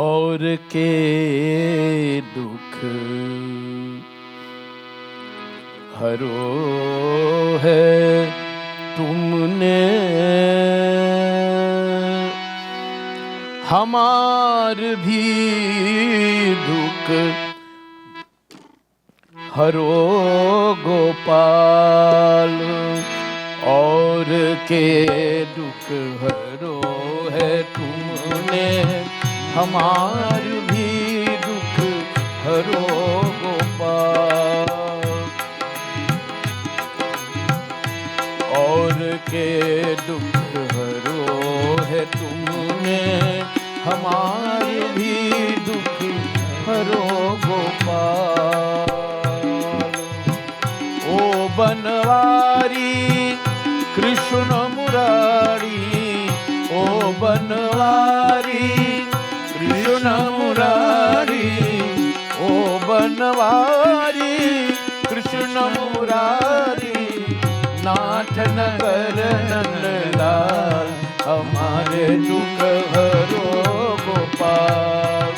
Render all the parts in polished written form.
और के दुख हरो है तुमने, हमार भी दुख हरो गोपाल। और के दुख हरो है तुमने, हमार भी दुख हरो गोपाल। और के दुख हरो है तुमने, हमार भी दुख हरो गोपाल। ओ बनवारी कृष्ण मुरारी, ओ बनवारी कृष्ण मुरारी, ओ बनवारी कृष्ण मुरारी। नाथ नगर नंदलाल, हमारे दुख हरो गोपाल।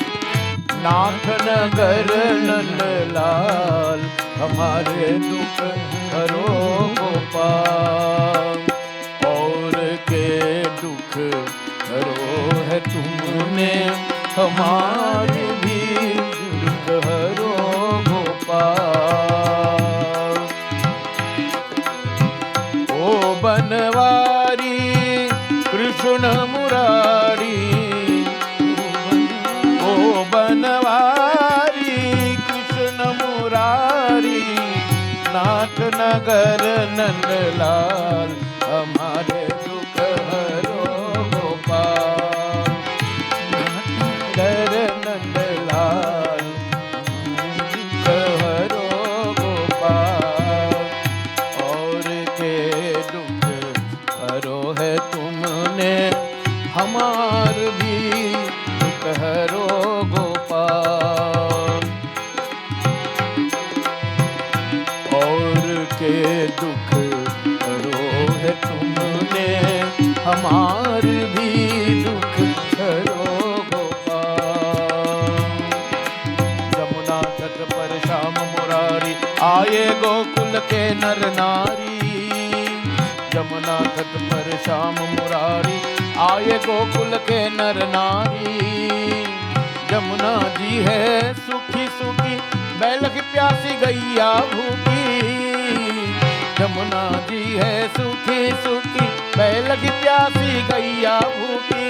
नाथ नगर नंदलाल, हमारे दुख हरो गोपाल। और के दुख हरो है तुमने, हमारे भी दुख हरो गोपाल। ओ बनवारी कृष्ण मुरारी, ओ बनवारी कृष्ण मुरारी। नाथ नगर नंदलाल, हमारे दुख हरो गोपाल। नगर नंदलाल, दुख हरो गोपाल। और के दुख हरो है तुमने, हमार भी दुख हरो गोपाल। और के दुख हरो है तुमने, हमार भी दुख हरो गोपाल। यमुना तट पर श्याम मुरारी, आए गोकुल के नर नारी। यमुना तट पर श्याम मुरारी, आए गोकुल के नर नारी। यमुना जी है सुखी सुखी, बैल की प्यासी गैया भूखी। यमुना जी है सुखी सुखी, बैल की प्यासी गैया भूखी।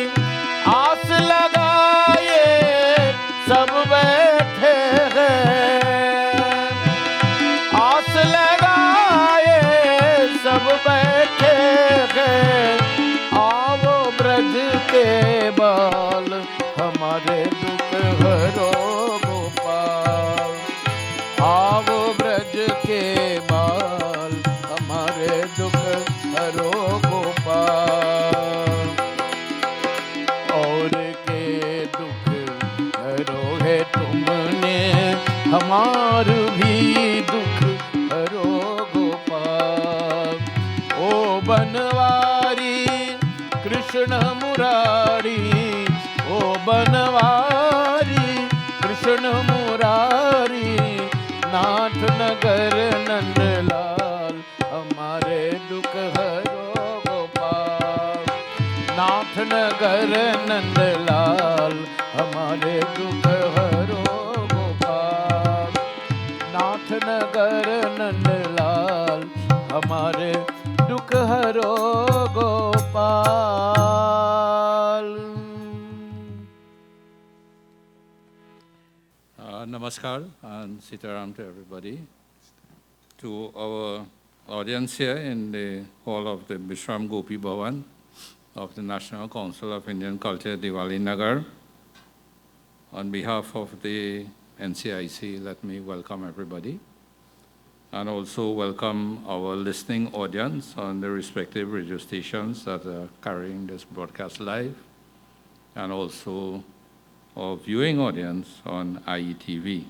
आस लगाए सब बैठे हैं, आस लगाए सब बैठे हैं। आओ ब्रज के बाल, हमारे दुख हरो गोपाल। आओ ब्रज के बाल, हमारे दुख हरो गोपाल। और के दुख हरो है तुमने, हमार भी दुख हरो गोपाल। ओ बनवारी कृष्ण मुरारी, ओ बनवारी कृष्ण मुरारी। नाथ नगर नंदलाल, हमारे दुख हरो गोपाल। नाथ नगर नंदलाल, हमारे दुख हरो गोपाल। नाथ नगर नंदलाल, हमारे दुख हरो Gopal. Namaskar and Sitaram to everybody. To our audience here in the hall of the Bisram Gopie Bhavan of the National Council of Indian Culture, Divali, Nagar. On behalf of the N.C.I.C, let me welcome everybody and also welcome our listening audience on the respective radio stations that are carrying this broadcast live, and also our viewing audience on IETV.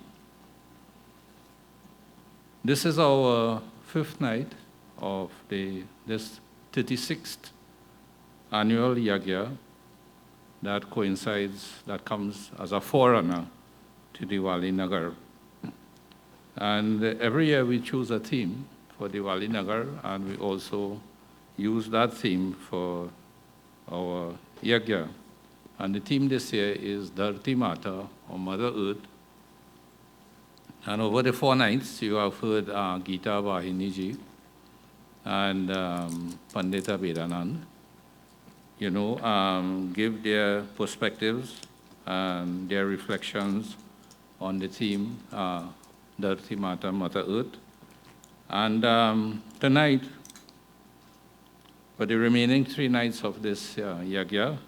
This is our fifth night of this 36th Annual Yajña that coincides, that comes as a forerunner to Diwali Nagar. And every year we choose a theme for Diwali Nagar, and we also use that theme for our Yagya. And the theme this year is Dharti Maataa, or Mother Earth. And over the 4 nights, you have heard Geeta, Vahini ji, and Pundit Abhedanand, give their perspectives and their reflections on the theme, Dharti Maataa, Mother Earth. And tonight, for the remaining 3 nights of this Yagya,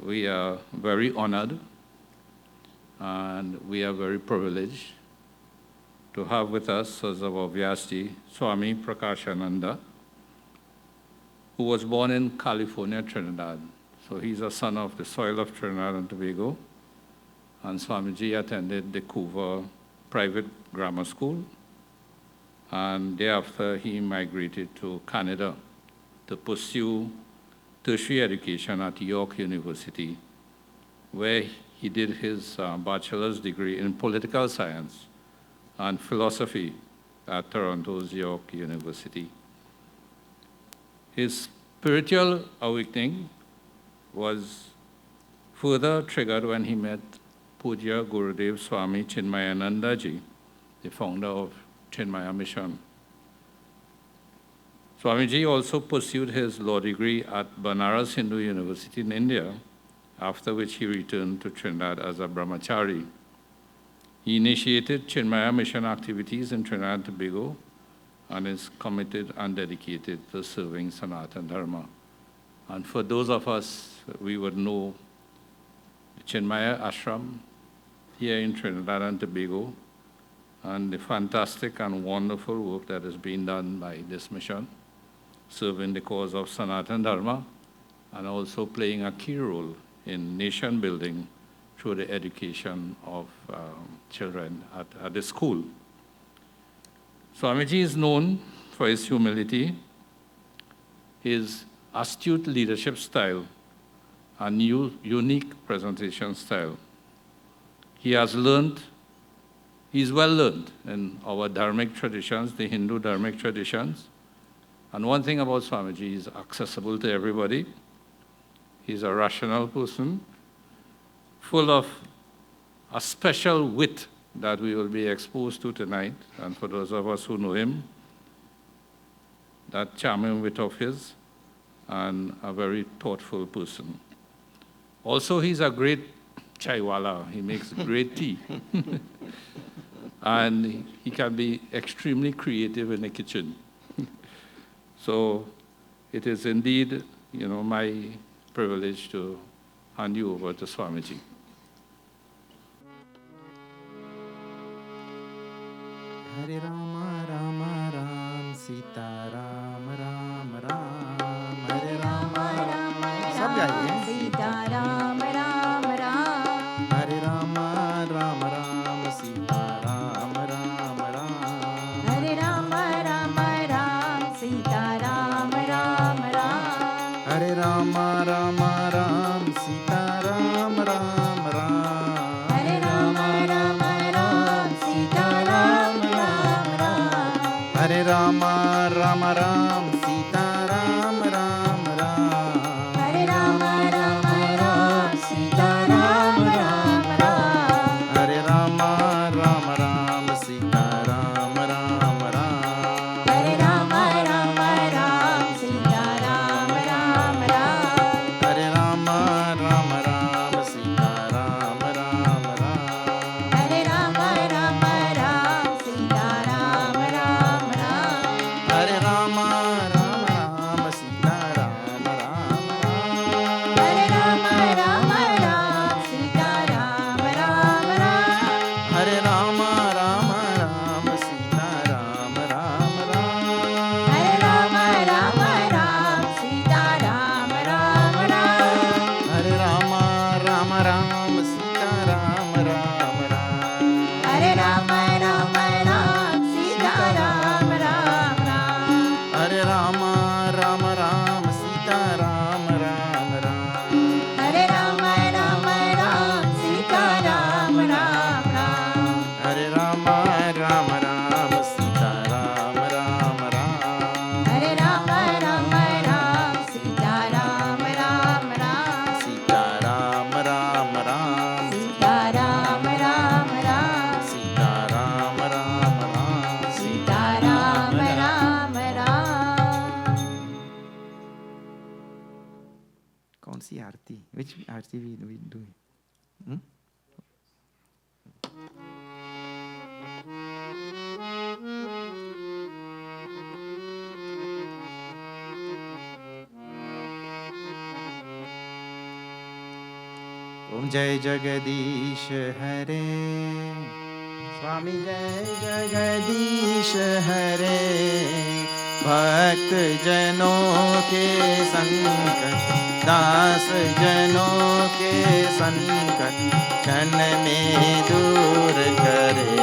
we are very honored and we are very privileged to have with us as our Vyasji, Swami Prakashananda, who was born in California, Trinidad. So he's a son of the soil of Trinidad and Tobago. And Swamiji attended the Couva private grammar school. And thereafter, he migrated to Canada to pursue tertiary education at York University, where he did his bachelor's degree in political science and philosophy at Toronto's York University. His spiritual awakening was further triggered when he met Puja Gurudev Swami Chinmayananda ji, the founder of Chinmaya Mission. Swamiji also pursued his law degree at Banaras Hindu University in India, after which he returned to Trinidad as a brahmachari. He initiated Chinmaya Mission activities in Trinidad and Tobago and is committed and dedicated to serving Sanatana Dharma. And for those of us, we would know the Chinmaya Ashram here in Trinidad and Tobago and the fantastic and wonderful work that is being done by this mission, serving the cause of Sanatana Dharma and also playing a key role in nation building through the education of children at the school. Swamiji is known for his humility, his astute leadership style, and unique presentation style. He's well learned in our dharmic traditions, the Hindu dharmic traditions. And one thing about Swamiji is accessible to everybody. He's a rational person, full of a special wit that we will be exposed to tonight. And for those of us who know him, that charming wit of his, and a very thoughtful person. Also, he's a great chaiwala. He makes great tea. And he can be extremely creative in the kitchen. So it is indeed, my privilege to hand you over to Swamiji. Hare Rama, Rama Ram, Sita Rama, Rama Ram, Hare Rama, Rama Ram, Sita Rama, Rama Ram, Hare Rama, Rama Ram, Sita Rama, Rama Ram, Hare Rama, Rama Ram, Sita Rama, Rama Ram, Hare Rama, Rama Ram, Sita Rama, Rama Ram, Hare Rama, Rama Ram, Sita Rama, Rama Ram, Hare Rama, Rama Ram, Sita Rama, Rama Ram, Hare Rama, Rama Ram, Sita Rama, Rama Ram, Hare Rama, Rama Ram, Sita Rama, Rama Ram, Hare Rama, Rama Ram, Sita Rama, Rama Ram, Hare Rama, Rama Ram, Sita Rama, Rama Ram, Hare Rama, Rama Ram, Sita Rama, Rama Ram, Hare Rama, Rama see Arti. Which Arti we do? Hmm? Om Jai Jagadish Hare Swami Jai Jagadish Hare भक्त जनों के संकट दास जनों के संकट क्षण में दूर करे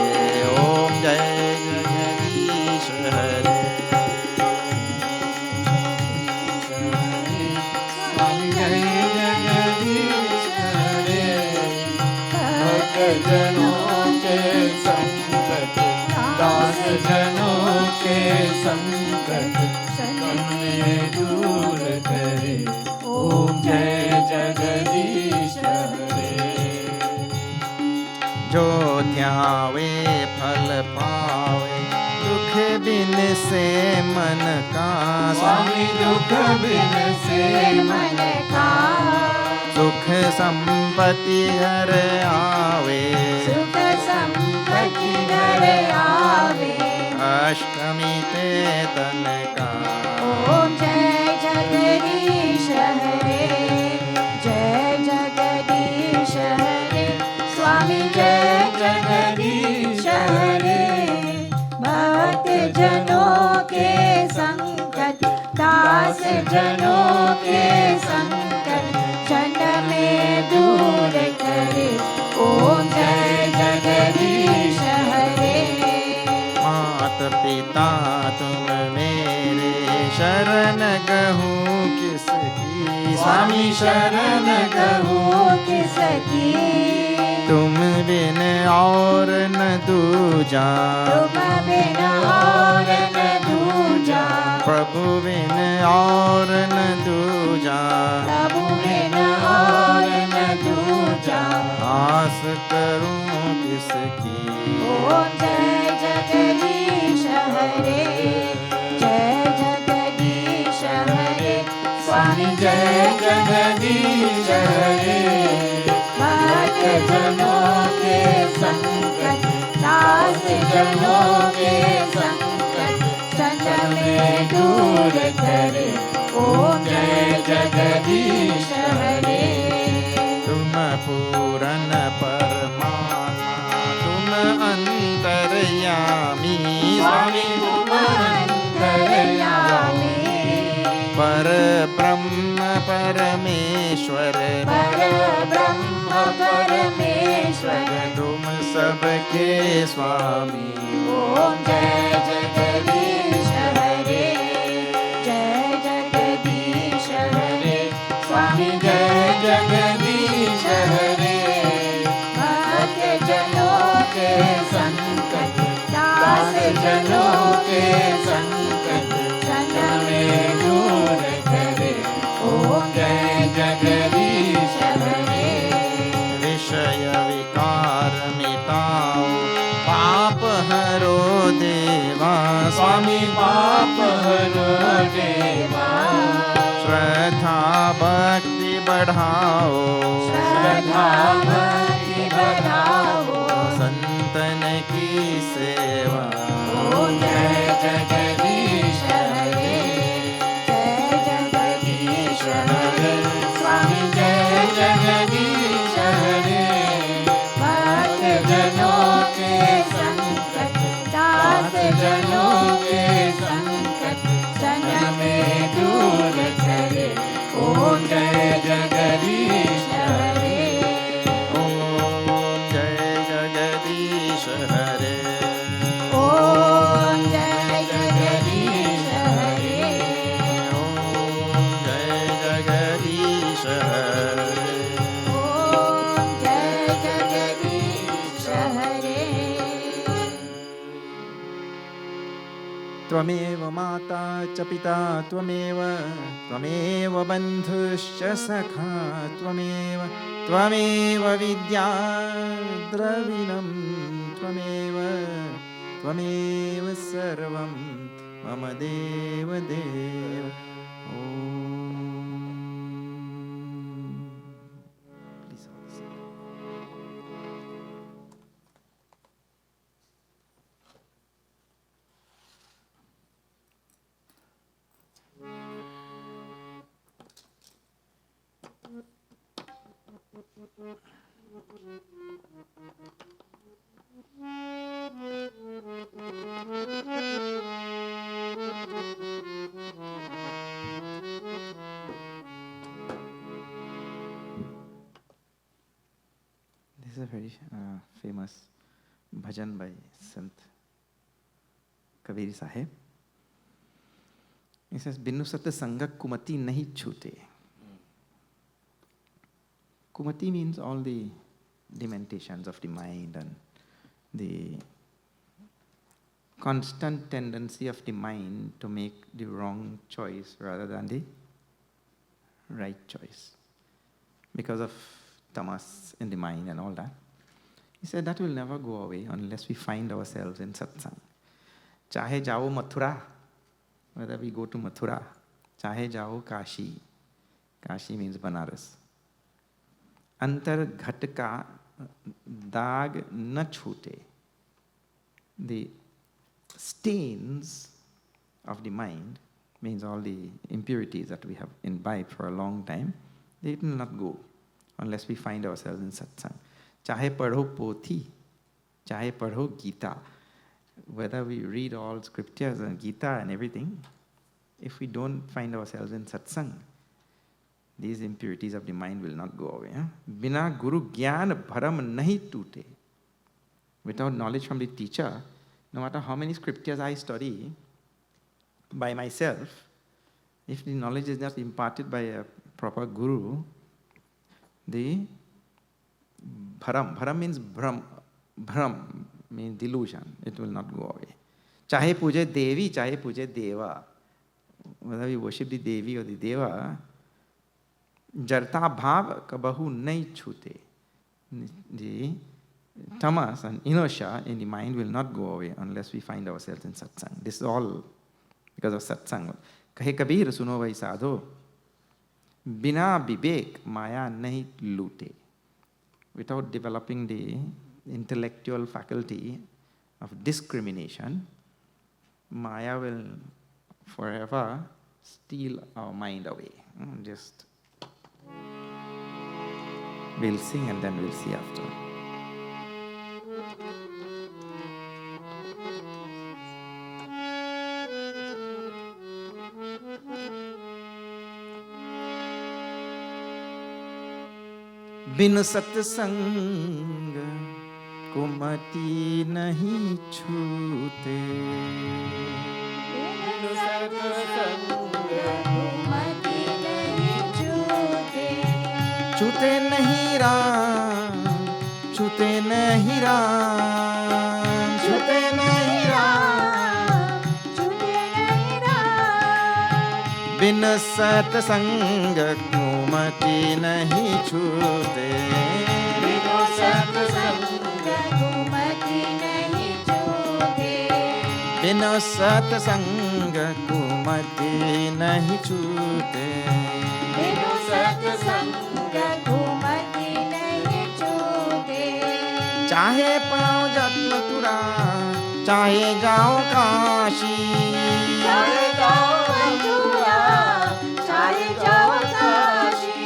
ओम जय जगदीश हरे स्वामी जय जगदीश हरे भक्त जनों के संकट दास जनों के संकट दूर करे ओम जय जगदीश हरे जो ध्यावे फल पावे दुख बिन से मन का स्वामी दुख बिन से मन का सुख संपत्ति हर आवे सुख संपत्ति हर आवे अष्टमी ते तन का ओम जय जगदीश हरे जय जगदीश हरे स्वामी जय जगदीश हरे भक्त जनों के संकट दास जनों के संकट क्षण में दूर करे ओम जय जगदीश हरे मात पिता तुम मेरे शरण कहूँ किसकी स्वामी शरण कहूँ किसकी तुम बिन और न दूजा तुम बिन और न दूजा प्रभु बिन और न दूजा प्रभु बिन और न दूजा आस करूँ किसकी ओम जय जगदीश हरे जय जगदीश हरे स्वामी जय जगदीश हरे भक्त जनों के संकट दास जनों के संकट क्षण में दूर करे ओम जय जगदीश हरे तुम पूरन परमात्मा तुम अंतर्यामी स्वामी तुम अंतर्यामी पर ब्रह्म परमेश्वर पर ब्रह्म परमेश्वर तुम सबके स्वामी ओम जय जगदीश हरे जय जगदीश हरे स्वामी जय जगदीश हरे भक्त जनों के संकट दास जनों के संकट क्षण में दूर करे ओम जय जगदीश हरे विषय विकार मिटाओ पाप हरो देवा स्वामी पाप हरो देवा श्रद्धा भक्ति बढ़ाओ श्रद्धा भक्ति बढ़ाओ संतन की सेवा ओम जय जगदीश हरे जय जगदीश हरे स्वामी जय जगदीश हरे भक्त जनों के संकट दास जनों के संकट क्षण में दूर करे ओम जय जगदीश हरे ओम जय जगदीश हरे ओम जय जगदीश हरे ओम जय जगदीश हरे ओम जय जगदीश हरे त्वमेव माता च पिता त्वमेव त्वमेव बन्धुश्च सखा त्वमेव त्वमेव विद्या द्रविणं त्वमेव त्वमेव सर्वं मम देव देव ॐ This is a very famous bhajan by Sant Kabir Sahib. He says, Binu Sat Sanga Kumati Nahi Chute. Kumati means all the dementations of the mind and the constant tendency of the mind to make the wrong choice rather than the right choice because of tamas in the mind and all that. He said that will never go away unless we find ourselves in satsang. Chahe jao Mathura, whether we go to Mathura, chahe jao Kashi. Kashi means Banaras. Antar ghat ka dag na chute. The stains of the mind means all the impurities that we have imbibed for a long time, they will not go unless we find ourselves in satsang. Chahe padho pothi, chahe padho Geeta. Whether we read all scriptures and Geeta and everything, if we don't find ourselves in satsang, these impurities of the mind will not go away. Bina guru gyan bharam nahi tute. Without knowledge from the teacher, no matter how many scriptures I study by myself, if the knowledge is not imparted by a proper guru, the bharam means bhram means delusion, it will not go away. Chahe puje devi, chahe puje deva. Whether we worship the devi or the deva, jarta bhav kabahu nahi chute. The tamas and inertia in the mind will not go away unless we find ourselves in satsang. This is all because of satsang. Kahe Kabir suno vai sadho, bina vivek maya nahi lute. Without developing the intellectual faculty of discrimination, Maya will forever steal our mind away. Just we'll sing and then we'll see after. बिन सत्संग कुमति नहीं छूते. बिन सत्संग कुमति नहीं छूते. छूते नहीं राम, छूते नहीं राम, छूते नहीं राम, छूते नहीं राम. बिन सत्संग कुमति नहीं छूते. बिन सत्संग कुमति नहीं छूते. बिन सत्संग कुमति नहीं छूते. बिन सत्संग कुमति नहीं छूते. चाहे पाओ जत मथुरा, चाहे जाओ काशी, चाहे जाओ मथुरा, चाहे जाओ काशी.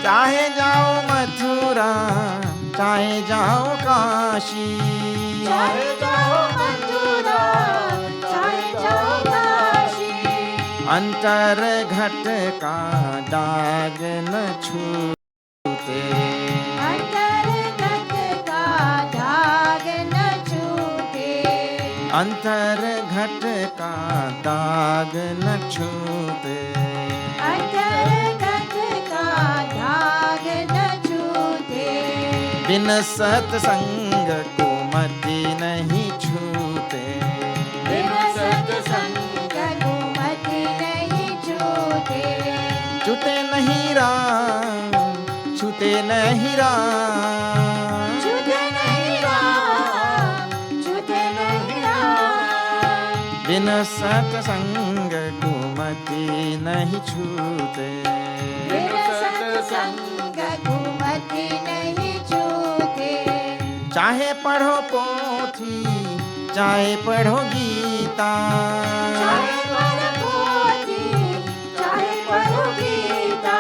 चाहे जाओ मथुरा, चाहे जाओ काशी. चाहे जाओ मथुरा, चाहे जाओ काशी. अंतर घट का दाग न छूते. अंतर घट का दाग न छूते. अंतर घट का दाग न छूते. अंतर घट का दाग न छूते. बिन सत्संग कुमति नहीं छूते. बिन सत्संग कुमति नहीं छूते. छूते नहीं राम, छूते नहीं राम, छूते नहीं राम, छूते नहीं राम. बिन सत्संग कुमति नहीं छूते. बिन सत्संग कुमति नहीं छूते. चाहे पढ़ो पोथी, चाहे पढ़ो गीता, चाहे पढ़ो पोथी, चाहे पढ़ो गीता.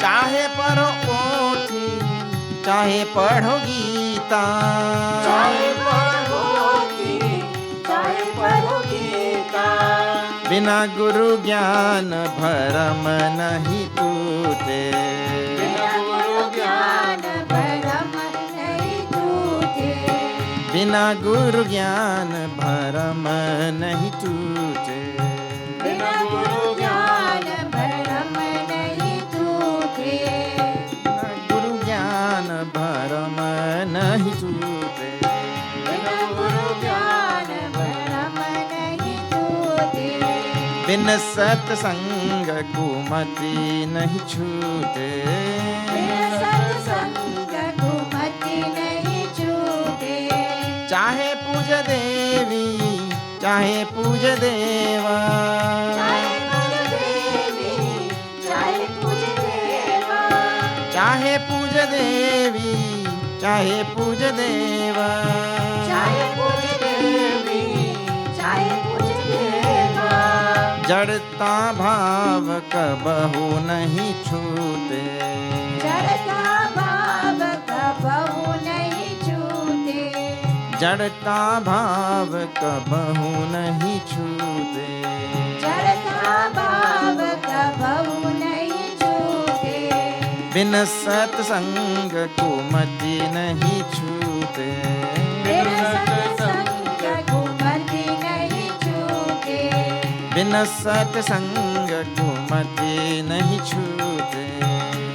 चाहे पढ़ो पोथी, चाहे पढ़ो गीता, चाहे पढ़ो गीता, बिना गुरु ज्ञान भरम नहीं टूटे, बिना गुरु ज्ञान भरम नहीं टूटे, बिना गुरु ज्ञान भरम नहीं टूटे, बिना गुरु ज्ञान भरम नहीं टूटे, गुरु ज्ञान भरम नहीं टूटे, बिना गुरु ज्ञान भरम नहीं टूटे, बिन सत्संग कुमति नहीं छूटे, बिना सत्संग कुमति नहीं छूटे, चाहे पूज देवी चाहे पूज देवा, चाहे पूज देवी चाहे पूज देवा, चाहे पूज देवी चाहे पूज देवा, चाहे पूज देवी चाहे पूज देवा, जड़ता भाव कबहू नहीं छूटे, जड़ता भाव कबहू नहीं छूटे, जड़ता भाव कबहू नहीं छूटे, जड़ता भाव कबहू नहीं छूटे, बिन सत्संग कुमति नहीं छूटे, बिना सत्संग कुमति नहीं छूटे, बिन सत्संग कुमति नहीं छूटे,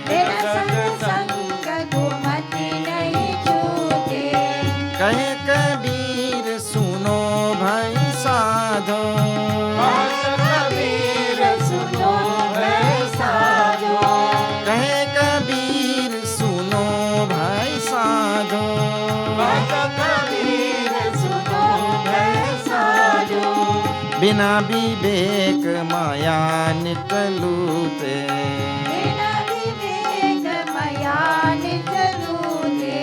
बिना सत्संग कुमति नहीं छूटे, कहे कबीर सुनो भाई साधो, कबीर सुनो भाई साधो, कहे कबीर सुनो भाई साधो, कबीर सुनो भाई साधो, बिना विवेक माया नित लूटे, बिना विवेक माया नित लूटे,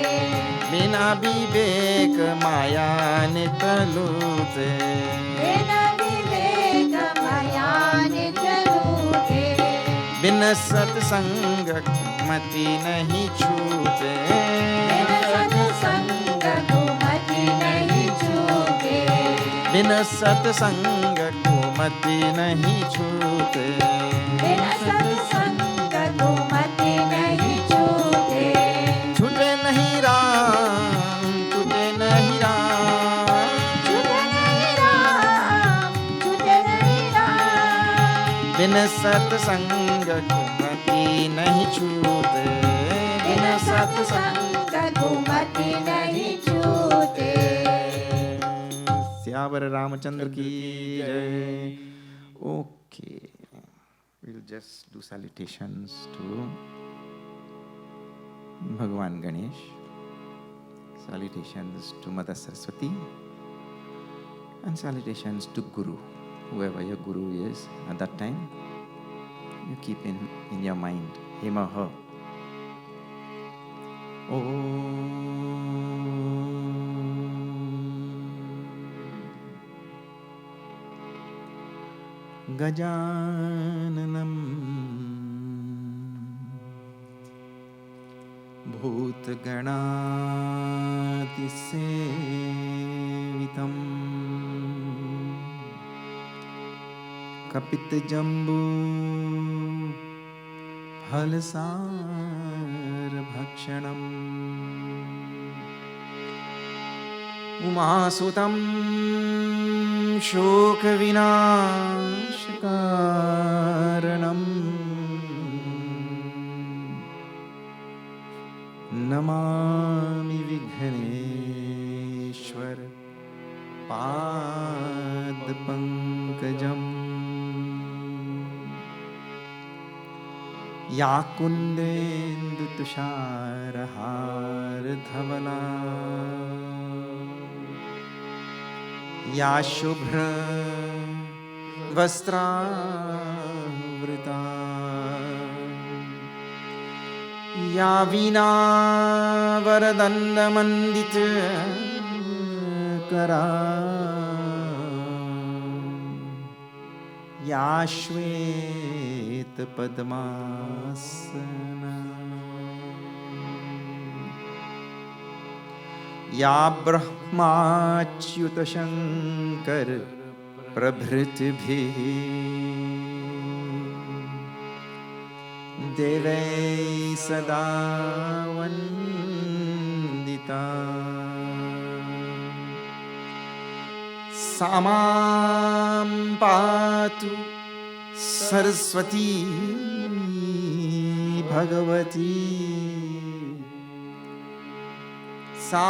बिना विवेक माया नित लूटे, बिना विवेक माया नित लूटे, बिन सत्संग मति नहीं छूटे, बिना सत्संग कुमति नहीं छूटे, बिन सत्संग कुमति नहीं छूटे, बिना सत्संग कुमति नहीं छूटे, छूटे नहीं राम, छूटे नहीं राम, छूटे नहीं राम, छूटे नहीं राम, बिन सत्संग कुमति नहीं छूटे, बिन सत्संग कुमति नहीं छूटे। सियावर रामचंद्र की जय। Okay, we'll just do salutations to Bhagavan Ganesh, salutations to Mother Saraswati, and salutations to Guru, whoever your Guru is at that time. You keep in your mind him or her. गजाननं भूतगणातिसेवितं कपितजम्बू फलसारभक्षणम् उमासुतं शोकविनाशकारणम् Namami Vighneshwar पादपङ्कजम् या कुन्देन्दुतुषारहारधवला या शुभ्र वस्त्रावृता या वीणा वरदण्डमण्डित करा या श्वेत पद्मासना या ब्रह्माच्युत शंकर प्रभृतिभिः देवैः सदा वन्दिता सा मां पातु सरस्वती भगवती सा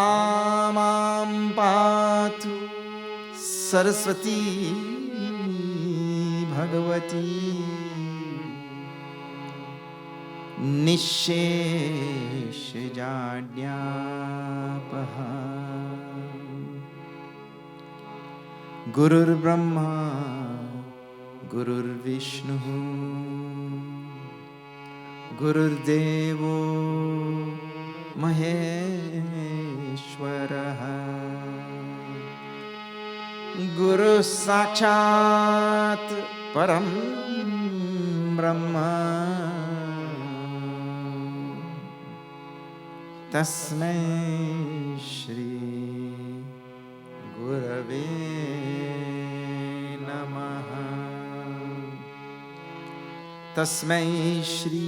मां पातु सरस्वती भगवती निःशेषजाड्यापहा गुरुर्ब्रह्मा गुरुर्विष्णुः गुरुर्देवो महेश्वरः गुरुः साक्षात् परं ब्रह्म तस्मै श्री गुरवे नमः तस्मै श्री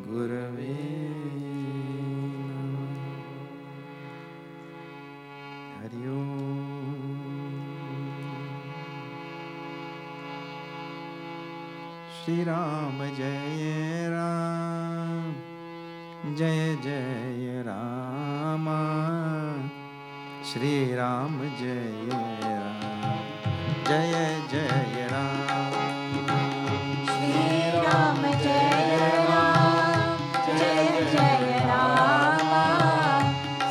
गुरवे नमः हरि ओम श्री राम जय राम जय जय राम श्री राम जय राम जय जय राम श्री राम जय राम जय जय राम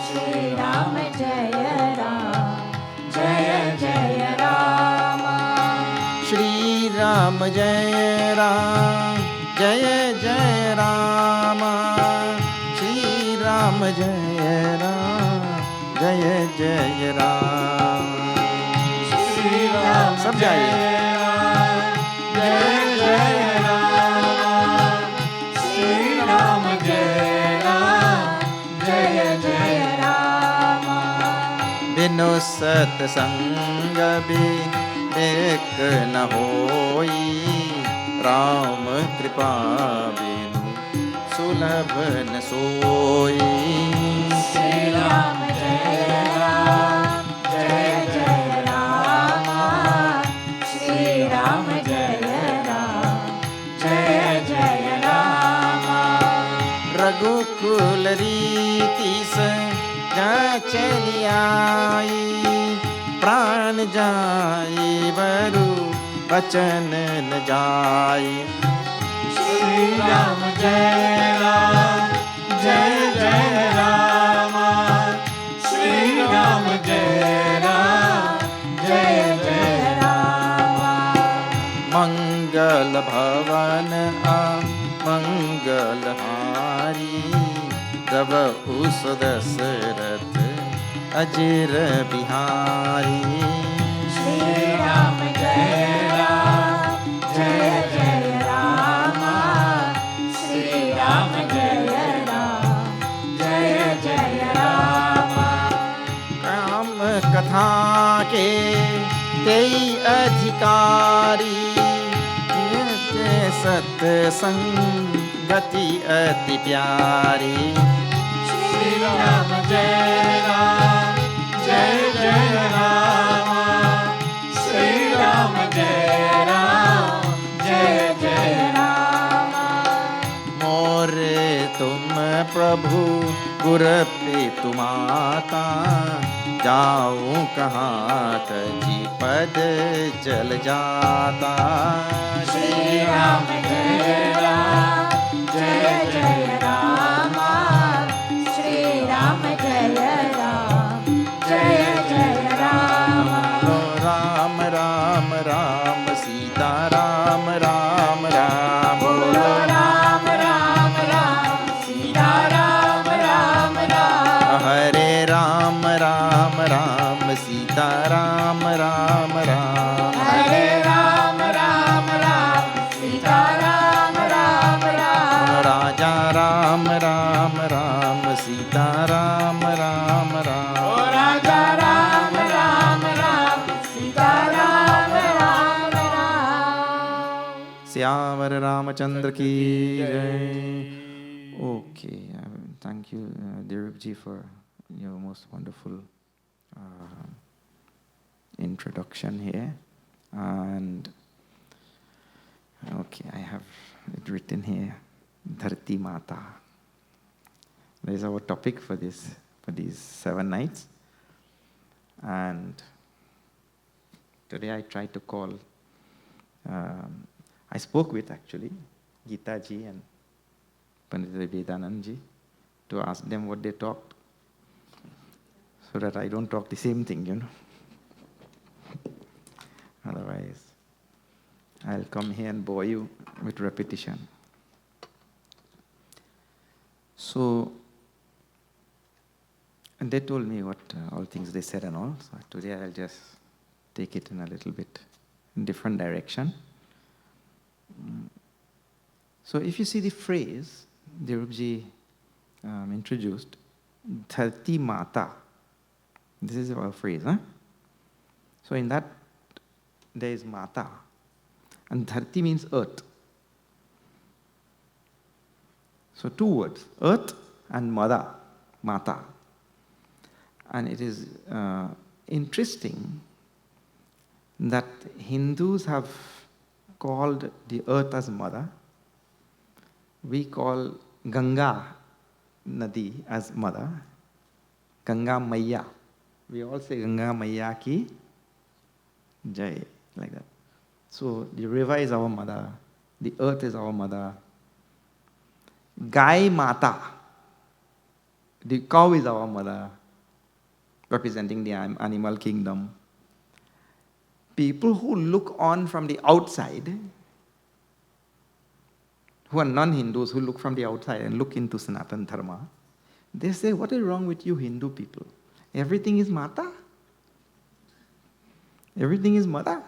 श्री राम जय राम जय जय राम श्री राम जय राम जय जय राम श्री राम जय राम जय जय राम श्री राम सब जाइए जय जय राम श्री राम जय जय राम बिनु सत्संग विवेक न होई राम कृपा बिनु सुलभ न सोई श्री राम जय जय राम श्री राम जय जय राम रघुकुल रीति से चली आई प्राण जाई बरु वचन न जाई श्री राम जय जय राम श्री राम जय जय राम मंगल भवन मंगल हारी तब उस दशरथ अजर बिहारी श्री राम जय जय राम श्री राम जय जय राम राम कथा के तेई अधिकारी सत्संगति अति प्यारी श्री राम जय जय राम श्री राम जय जय राम मोरे तुम प्रभु गुर प्रीतु माता जाऊं कहाँ तजी पद चल जाता श्री राम जय जय राम श्री राम जय जय राम राम राम राम सीता राम राम राम बोलो राम राम राम सीता राम राम राम हरे राम राम राम सीता राम राम राम हरे राम राम राम सीता राम राम राम राजा Ram Ram Ram Sita Ram Syamar Ramachandra ki jai. Okay, thank you, Dirupji, for your most wonderful introduction here. And okay, I have it written here, Dharti Maataa. That is our topic for these 7 nights. And today I tried to call, I spoke with actually Geeta ji and Pandit Abhedanand ji to ask them what they talked, so that I don't talk the same thing, Otherwise, I'll come here and bore you with repetition. So, and they told me what all things they said and all. So today I'll just take it in a little bit different direction. So if you see the phrase Dirupji introduced, Dharti Maataa, this is our phrase, huh? So in that there is Maataa, and Dharti means earth. So 2 words, earth and Mother, Maataa. And it is interesting that Hindus have called the earth as Mother. We call Ganga Nadi as Mother, Ganga Maiya. We all say Ganga Maiya ki Jai, like that. So the river is our mother, the earth is our mother. Gai Maataa, the cow is our mother, representing the animal kingdom. People who look on from the outside, who are non-Hindus, who look from the outside and look into Sanatana Dharma, they say, what is wrong with you Hindu people? Everything is Maataa? Everything is Mother?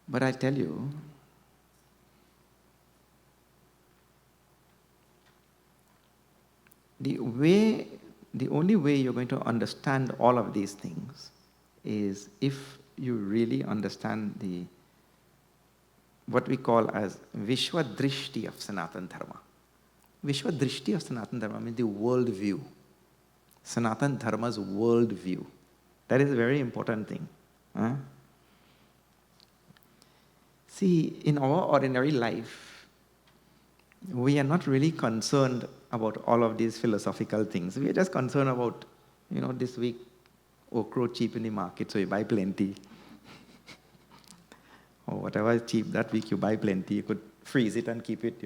But I tell you, the only way you're going to understand all of these things is if you really understand what we call as Vishwa Drishti of Sanatana Dharma. Vishwa Drishti of Sanatana Dharma means the world view. Sanatana Dharma's world view. That is a very important thing. Huh? See, in our ordinary life, we are not really concerned about all of these philosophical things. We are just concerned about, this week, okra cheap in the market, so you buy plenty. Or whatever is cheap that week, you buy plenty. You could freeze it and keep it,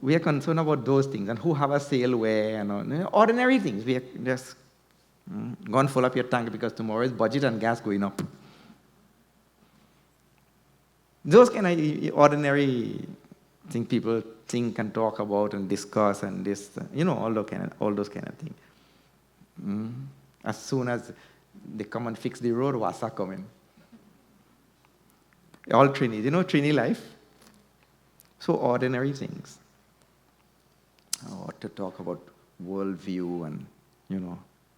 We are concerned about those things and who have a sale where, ordinary things. We are just go and fill up your tank because tomorrow is budget and gas going up. Those kind of ordinary things people think and talk about and discuss and this, all those kind of things. As soon as they come and fix the road, Vasa come in. All Trini, Trini life. So ordinary things. What to talk about worldview and,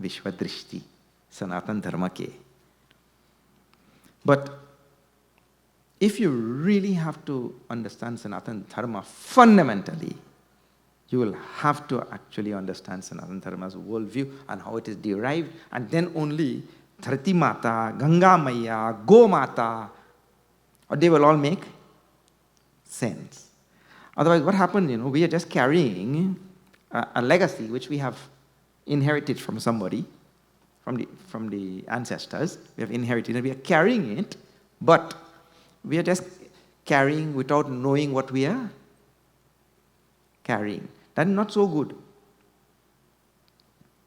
Vishwa Drishti, Sanatana Dharma ke. But if you really have to understand Sanatana Dharma fundamentally, you will have to actually understand Sanatana Dharma's worldview and how it is derived, and then only Dharti Maataa, Ganga Maiya, Go Maataa, they will all make sense. Otherwise, what happens, we are just carrying a legacy which we have inherited from somebody, from the ancestors. We have inherited it, we are carrying it, but we are just carrying without knowing what we are carrying. That is not so good.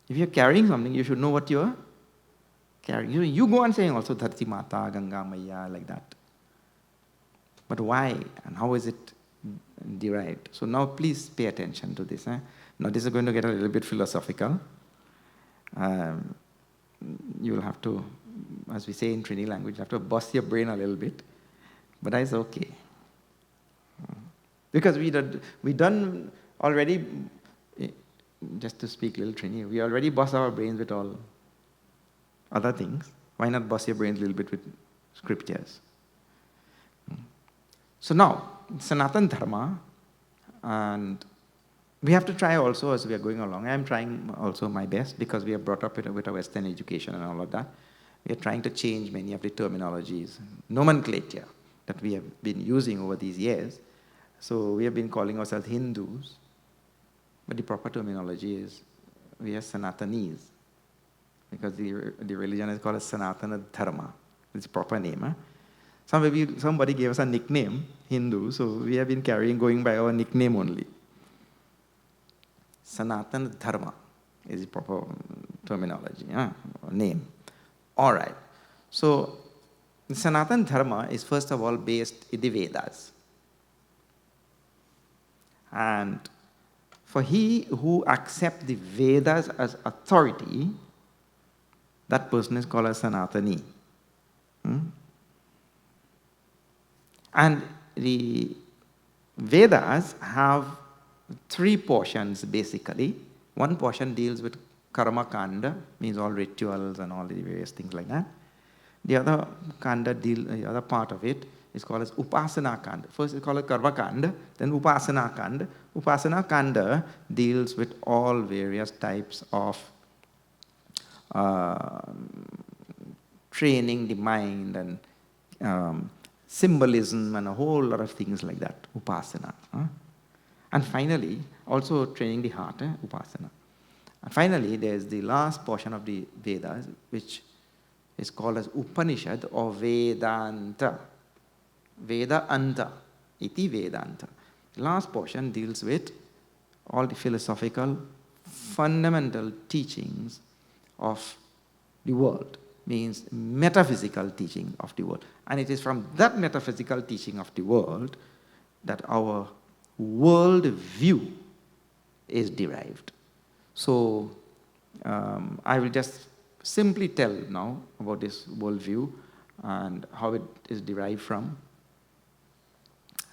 If you're carrying something, you should know what you are carrying. You go on saying also Dharti Maataa, Ganga Maiya, like that. But why and how is it derived? So now please pay attention to this. Now this is going to get a little bit philosophical. You will have to, as we say in Trini language, you have to bust your brain a little bit. But that's okay. Because we done already, just to speak little Trini, we already bust our brains with all other things. Why not bust your brains a little bit with scriptures? So now, Sanatan Dharma, and we have to try also as we are going along. I am trying also my best because we are brought up with a Western education and all of that. We are trying to change many of the terminologies, nomenclature that we have been using over these years. So we have been calling ourselves Hindus, but the proper terminology is we are Sanatanis, because the religion is called as Sanatana Dharma. It's a proper name. Huh? Somebody gave us a nickname, Hindu, so we have been going by our nickname only. Sanatana Dharma is the proper terminology, name. All right. So, Sanatana Dharma is first of all based in the Vedas. And for he who accepts the Vedas as authority, that person is called a Sanatani. And the Vedas have three portions basically. One portion deals with karma kanda, means all rituals and all the various things like that. The other the other part of it is called as upasana kanda. First it's called as karma kanda, then upasana kanda. Upasana kanda deals with all various types of training the mind and symbolism and a whole lot of things like that, upasana. And finally, also training the heart, upasana. And finally, there's the last portion of the Vedas, which is called as Upanishad or Vedanta. Vedanta, iti Vedanta. The last portion deals with all the philosophical, fundamental teachings of the world, means metaphysical teaching of the world. And it is from that metaphysical teaching of the world that our world view is derived. So I will just simply tell now about this world view and how it is derived from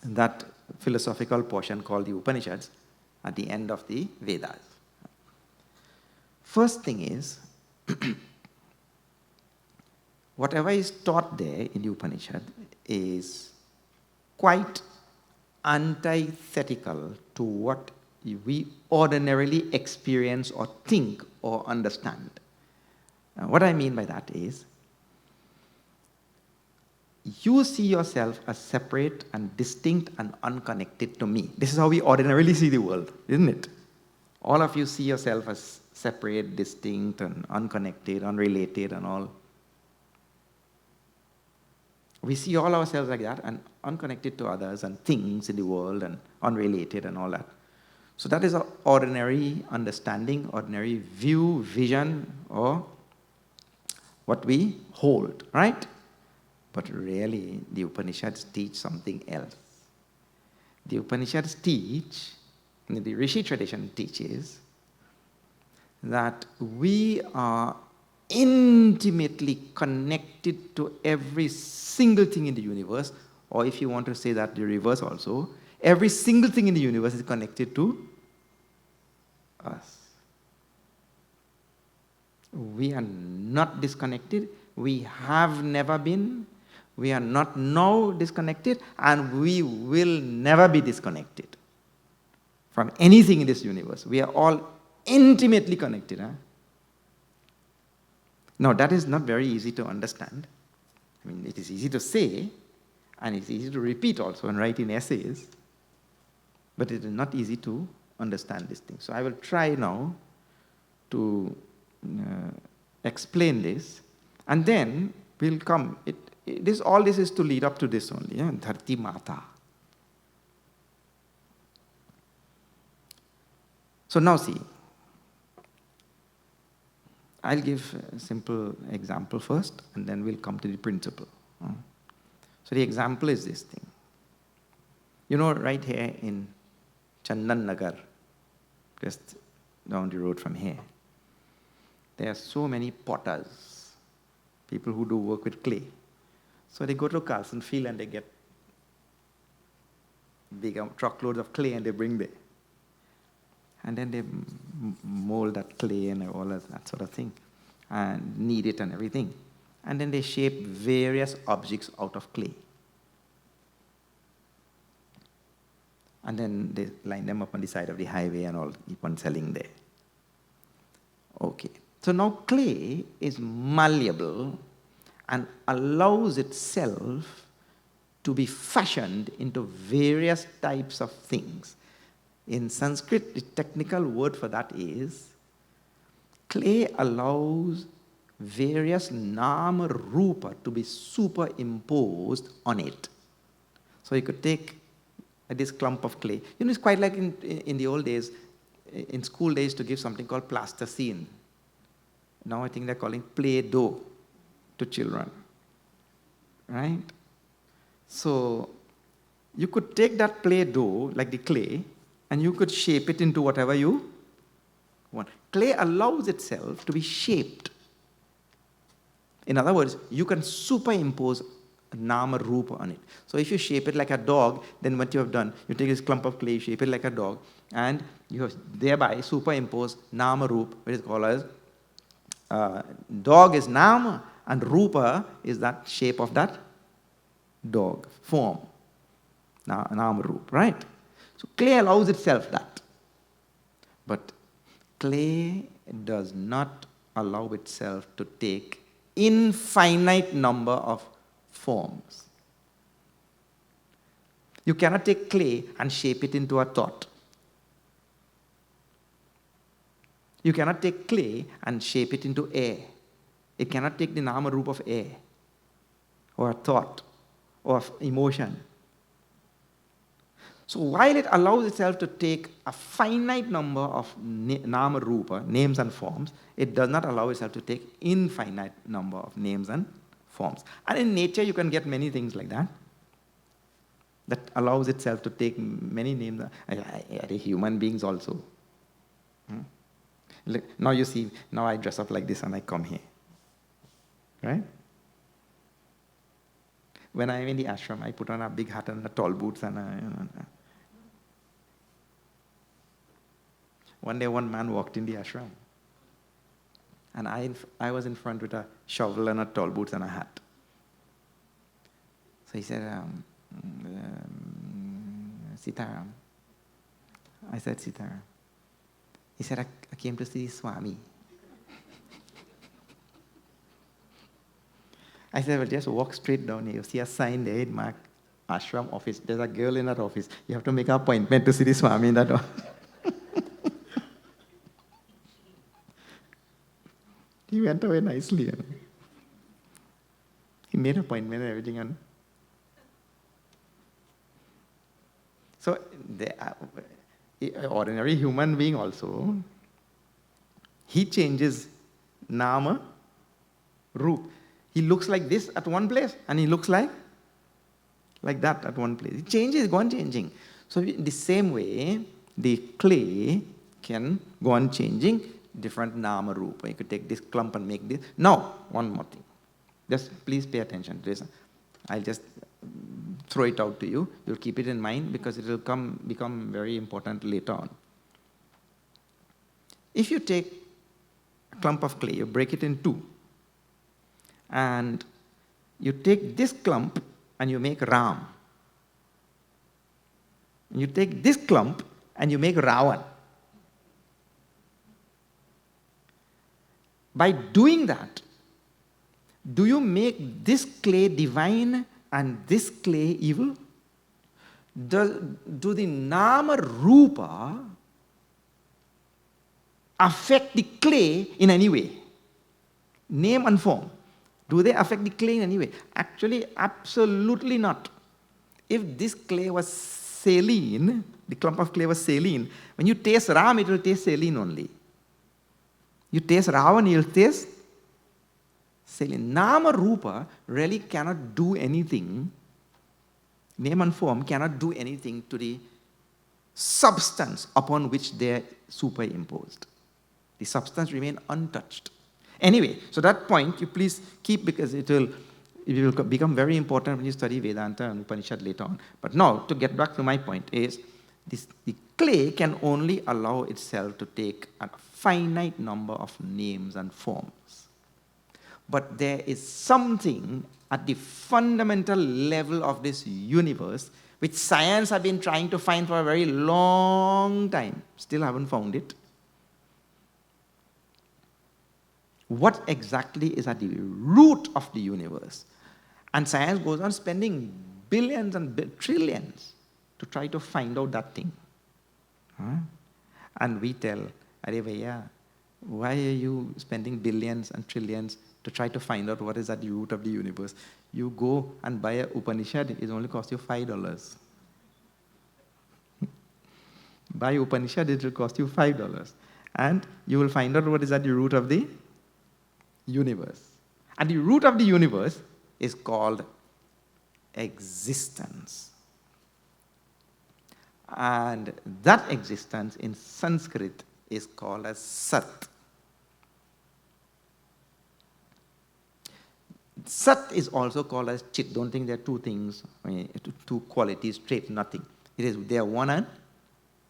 that philosophical portion called the Upanishads at the end of the Vedas. First thing is, whatever is taught there in the Upanishad is quite antithetical to what we ordinarily experience or think or understand. Now, what I mean by that is, you see yourself as separate and distinct and unconnected to me. This is how we ordinarily see the world, isn't it? All of you see yourself as separate, distinct, and unconnected, unrelated, and all. We see all ourselves like that and unconnected to others and things in the world and unrelated and all that. So that is an ordinary understanding, ordinary view, vision, or what we hold, right? But really, the Upanishads teach something else. The Upanishads teach, the Rishi tradition teaches, that we are intimately connected to every single thing in the universe, or if you want to say that the reverse also, every single thing in the universe is connected to us. We are not disconnected. We have never been. We are not now disconnected, and we will never be disconnected from anything in this universe. We are all intimately connected. Now, that is not very easy to understand. I mean, it is easy to say, and it's easy to repeat also and write in essays, but it is not easy to understand this thing. So I will try now to explain this, and then we'll come. All this is to lead up to this only, Dharti Maataa. So now see, I'll give a simple example first, and then we'll come to the principle. So the example is this thing. You know, right here in Nagar, just down the road from here, there are so many potters, people who do work with clay. So they go to Carlson Field and they get big truckloads of clay and they bring there. And then they mold that clay and all that sort of thing, and knead it and everything. and then they shape various objects out of clay. And then they line them up on the side of the highway and all, keep on selling there. Okay. So now clay is malleable and allows itself to be fashioned into various types of things. In Sanskrit, the technical word for that is clay allows various nama rupa to be superimposed on it. So you could take this clump of clay. You know, it's quite like in the old days, in school days, to give something called plasticine. Now I think they're calling Play-Doh to children, right? So you could take that Play-Doh, like the clay, and you could shape it into whatever you want. Clay allows itself to be shaped. In other words, you can superimpose nama rupa on it. So if you shape it like a dog, then what you have done, you take this clump of clay, shape it like a dog, and you have thereby superimposed nama rupa, which is called as dog is nama, and rupa is that shape of that dog, form. Nama rupa, right? So clay allows itself that. But clay does not allow itself to take infinite number of forms. You cannot take clay and shape it into a thought. You cannot take clay and shape it into air. It cannot take the nama rupa of air, or a thought, or emotion. So while it allows itself to take a finite number of nama rupa, names and forms, it does not allow itself to take infinite number of names and forms. And in nature you can get many things like that, that allows itself to take many names. Human beings also. Look, now you see, now I dress up like this and I come here. Right? When I'm in the ashram, I put on a big hat and a tall boots and one day one man walked in the ashram and I was in front with a shovel and a tall boots and a hat. So he said, Sitaram. I said, Sitaram. He said, I came to see Swami. I said, well, just walk straight down here. You see a sign there, Marg, ashram office. There's a girl in that office. You have to make an appointment to see the Swami in that office. He went away nicely. You know. He made an appointment and everything. And so, ordinary human being also, he changes nama, roop. He looks like this at one place, and he looks like that at one place. He changes, go on changing. So in the same way, the clay can go on changing different nama rupa. You could take this clump and make this. Now, one more thing. Just please pay attention to this. I'll just throw it out to you. You'll keep it in mind because it will become very important later on. If you take a clump of clay, you break it in two, and you take this clump and you make Ram. You take this clump and you make Ravan. By doing that, do you make this clay divine and this clay evil? Do the nama rupa affect the clay in any way? Name and form. Do they affect the clay in any way? Actually, absolutely not. If this clay was saline, the clump of clay was saline, when you taste Ram, it will taste saline only. You taste Ravan, you will taste saline. Nama Rupa really cannot do anything. Name and form cannot do anything to the substance upon which they are superimposed. The substance remains untouched. Anyway, so that point you please keep because it will become very important when you study Vedanta and Upanishad later on. But now, to get back to my point is, the clay can only allow itself to take a finite number of names and forms. But there is something at the fundamental level of this universe which science have been trying to find for a very long time. Still haven't found it. What exactly is at the root of the universe? And science goes on spending billions and trillions to try to find out that thing. And we tell, Arey bhaiya, why are you spending billions and trillions to try to find out what is at the root of the universe? You go and buy an Upanishad, it only costs you $5. Buy Upanishad, it will cost you $5. And you will find out what is at the root of the universe. And the root of the universe is called existence. And that existence in Sanskrit is called as Sat. Sat is also called as Chit. Don't think there are two things, two qualities, traits, nothing. They are one and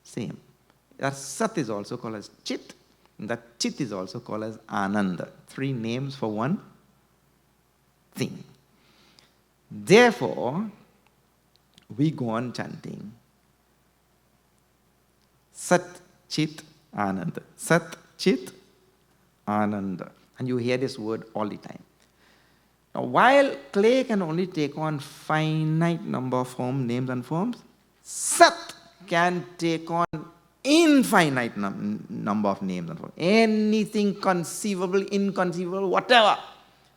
same. That Sat is also called as Chit. And that Chit is also called as Ananda. 3 names for one thing. Therefore, we go on chanting Sat, Chit, Ananda. Sat, Chit, Ananda. And you hear this word all the time. Now, while clay can only take on finite number of names and forms, Sat can take on infinite number of names and forms. Anything conceivable, inconceivable, whatever.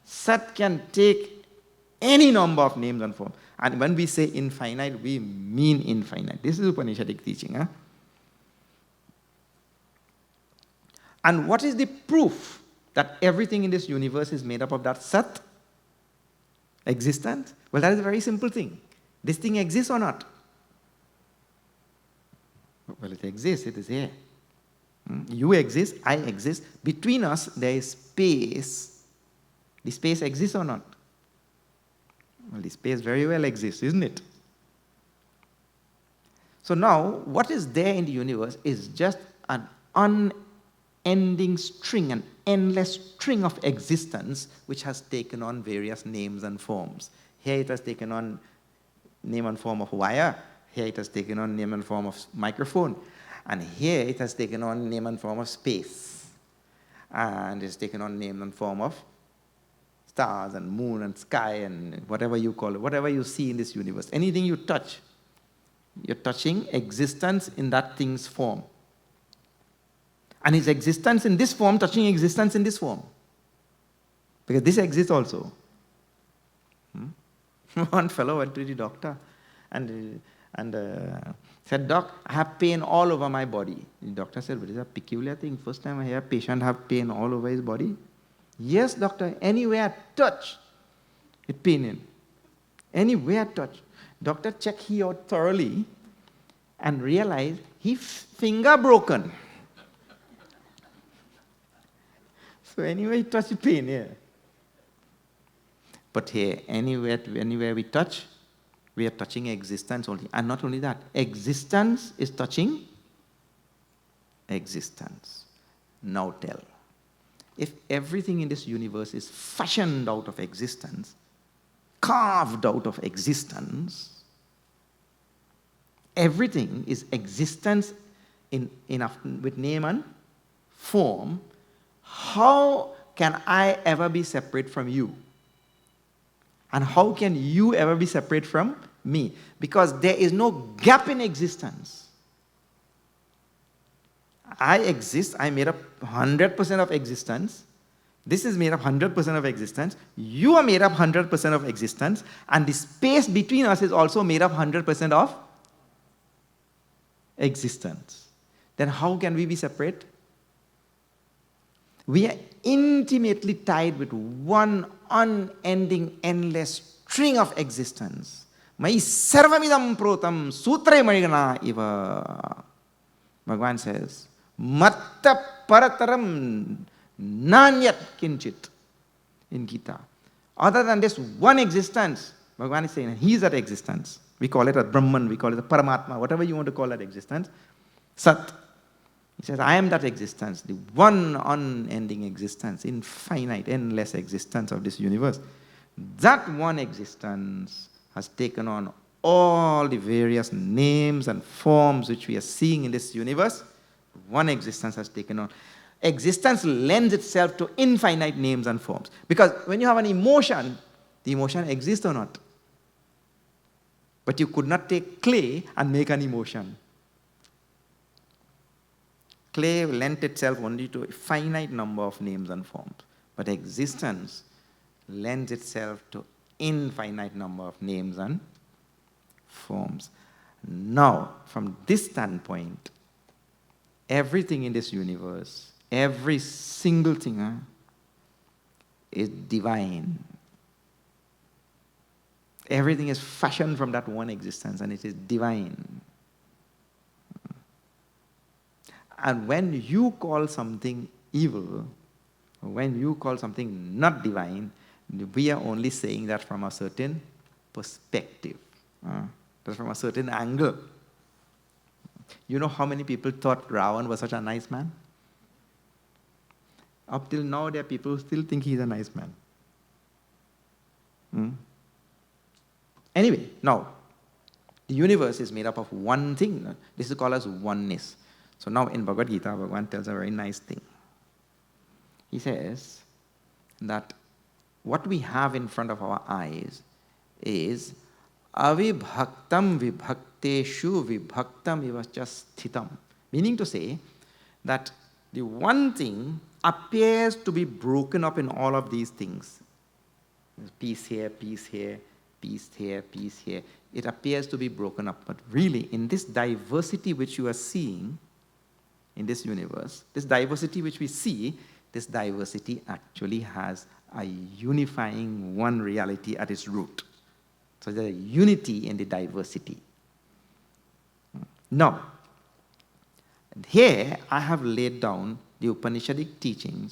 Sat can take any number of names and forms. And when we say infinite, we mean infinite. This is Upanishadic teaching. And what is the proof that everything in this universe is made up of that Sat? Existence? Well, that is a very simple thing. This thing exists or not? Well, it exists. It is here. You exist. I exist. Between us, there is space. The space exists or not? Well, the space very well exists, isn't it? So now, what is there in the universe is just an unending string, an endless string of existence which has taken on various names and forms. Here it has taken on name and form of wire. Here it has taken on name and form of microphone. And here it has taken on name and form of space. And it's taken on name and form of stars and moon and sky and whatever you call it, whatever you see in this universe. Anything you touch, you're touching existence in that thing's form. And its existence in this form touching existence in this form. Because this exists also. One fellow went to the doctor and said, "Doc, I have pain all over my body." The doctor said, "But it's a peculiar thing. First time I hear a patient have pain all over his body." "Yes, doctor, anywhere I touch, it pain in. Anywhere I touch." Doctor checked he out thoroughly and realized his finger broken. So anyway, he touched pain here. But here, anywhere we touch, we are touching existence only. And not only that, existence is touching existence. Now tell, if everything in this universe is fashioned out of existence, carved out of existence, everything is existence with name and form, how can I ever be separate from you? And how can you ever be separate from me? Because there is no gap in existence. I exist, I made up 100% of existence. This is made up 100% of existence. You are made up 100% of existence. And the space between us is also made up 100% of existence. Then how can we be separate? We are intimately tied with one unending, endless string of existence. Mai sarvamidam protam sutre marigana iva. Bhagavan says, Matta parataram nanyat kinchit in Geeta. Other than this one existence, Bhagavan is saying, he is that existence. We call it a Brahman, we call it a Paramatma, whatever you want to call that existence. Sat. He says, I am that existence, the one unending existence, infinite, endless existence of this universe. That one existence has taken on all the various names and forms which we are seeing in this universe. One existence has taken on. Existence lends itself to infinite names and forms. Because when you have an emotion, the emotion exists or not. But you could not take clay and make an emotion. Clay lent itself only to a finite number of names and forms. But existence lends itself to infinite number of names and forms. Now, from this standpoint, everything in this universe, every single thing is divine. Everything is fashioned from that one existence, and it is divine. And when you call something evil, when you call something not divine, we are only saying that from a certain perspective. That's from a certain angle. You know how many people thought Ravan was such a nice man? Up till now, there are people who still think he's a nice man. Anyway, now, the universe is made up of one thing. This is called as oneness. So now in Bhagavad Gita, Bhagavan tells a very nice thing. He says that what we have in front of our eyes is avibhaktam vibhakteshu vibhaktam ivacha sthitam. Meaning to say that the one thing appears to be broken up in all of these things. There's peace here, peace here, peace here, peace here. It appears to be broken up. But really, in this diversity which you are seeing in this universe, this diversity which we see, this diversity actually has a unifying one reality at its root. So there's a unity in the diversity. Now, here I have laid down the Upanishadic teaching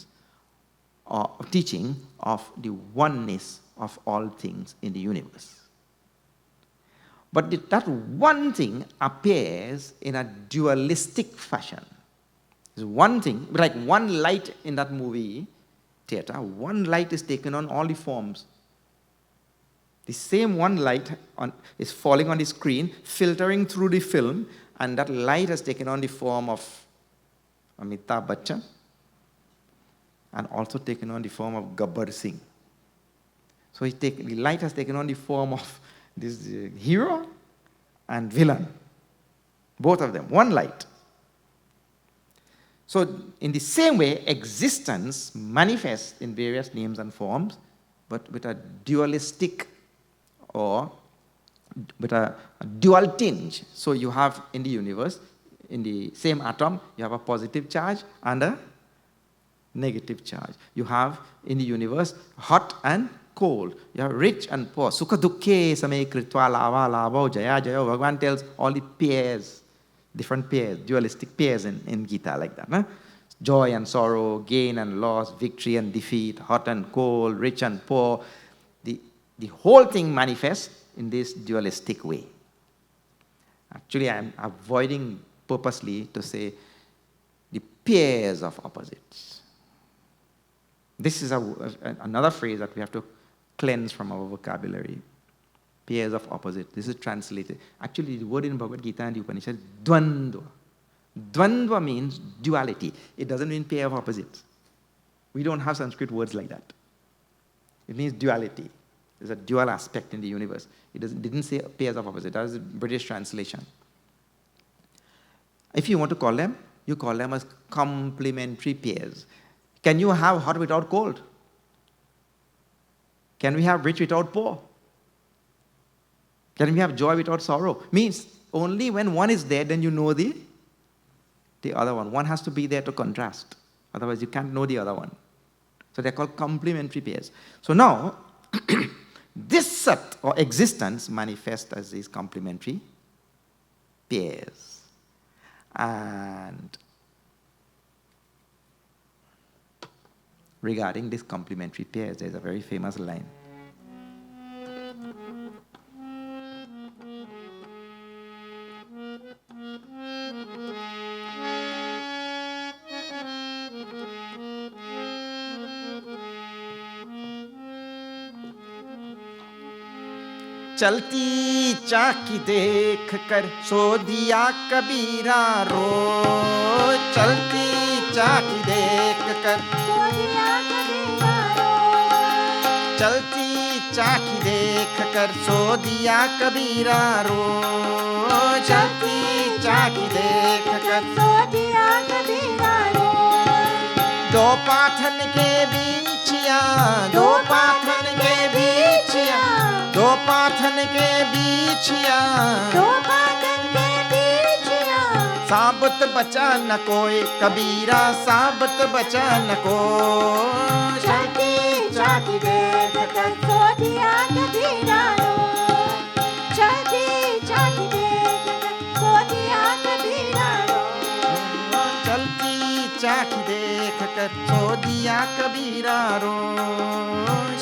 of the oneness of all things in the universe. But that one thing appears in a dualistic fashion. There's one thing, like one light in that movie theater, one light is taken on all the forms. The same one light is falling on the screen, filtering through the film, and that light has taken on the form of Amitabh Bachchan and also taken on the form of Gabbar Singh. So the light has taken on the form of this hero and villain. Both of them, one light. So in the same way, existence manifests in various names and forms, but with a dualistic or with a dual tinge. So you have in the universe, in the same atom, you have a positive charge and a negative charge. You have in the universe hot and cold. You have rich and poor. Sukha dukkhe same kritva lava lava jaya jaya. Bhagavan tells all the pairs, different pairs, dualistic pairs in Geeta like that. Huh? Joy and sorrow, gain and loss, victory and defeat, hot and cold, rich and poor. The whole thing manifests in this dualistic way. Actually, I am avoiding purposely to say the pairs of opposites. This is another phrase that we have to cleanse from our vocabulary. Pairs of opposites. This is translated. Actually, the word in Bhagavad Gita and the Upanishad, dvandva. Dvandva means duality. It doesn't mean pair of opposites. We don't have Sanskrit words like that. It means duality. There's a dual aspect in the universe. It didn't say pairs of opposites. That is the British translation. If you want to call them, you call them as complementary pairs. Can you have hot without cold? Can we have rich without poor? Can we have joy without sorrow? Means only when one is there, then you know the other one. One has to be there to contrast. Otherwise, you can't know the other one. So they're called complementary pairs. So now, this sat or existence manifests as these complementary pairs. And regarding these complementary pairs, there's a very famous line. चलती चाकी देख कर सो दिया कबीरा रो, चलती चाकी देख कर सो दिया कबीरा रो, चलती चाकी देख कर सो दिया कबीरा रो, चलती चाकी देख कर सो दिया कबीरा रो। दो पाथन के बीचिया, दो पाथन के बीचिया, दो पाथन के बीचिया, दो पाथन के बीचिया, साबत बचा न कोई कबीरा, साबत बचा न कोई। चलती चाकी देख कर सो दिया कबीरा रो, चलती चाकी देख कर सो दिया कबीरा रो, चलती चाकी देख कर सो दिया कबीरा रो,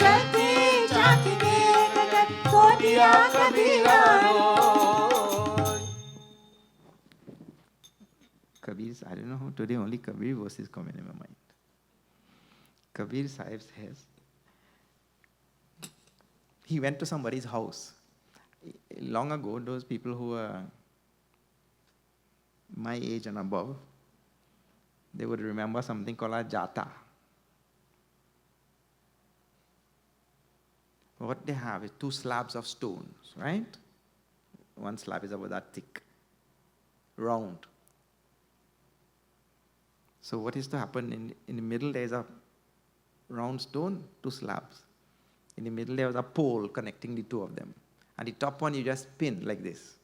चलती चाकी देख कर सो दिया कबीरा रो। Kabir, I don't know how today only Kabir verses come in my mind. Kabir Sahib says, he went to somebody's house. Long ago, those people who were my age and above, they would remember something called a jata. What they have is 2 slabs of stones, right? One slab is about that thick, round. So what is to happen? In the middle there is a round stone, 2 slabs. In the middle there was a pole connecting the 2 of them. And the top one you just spin like this.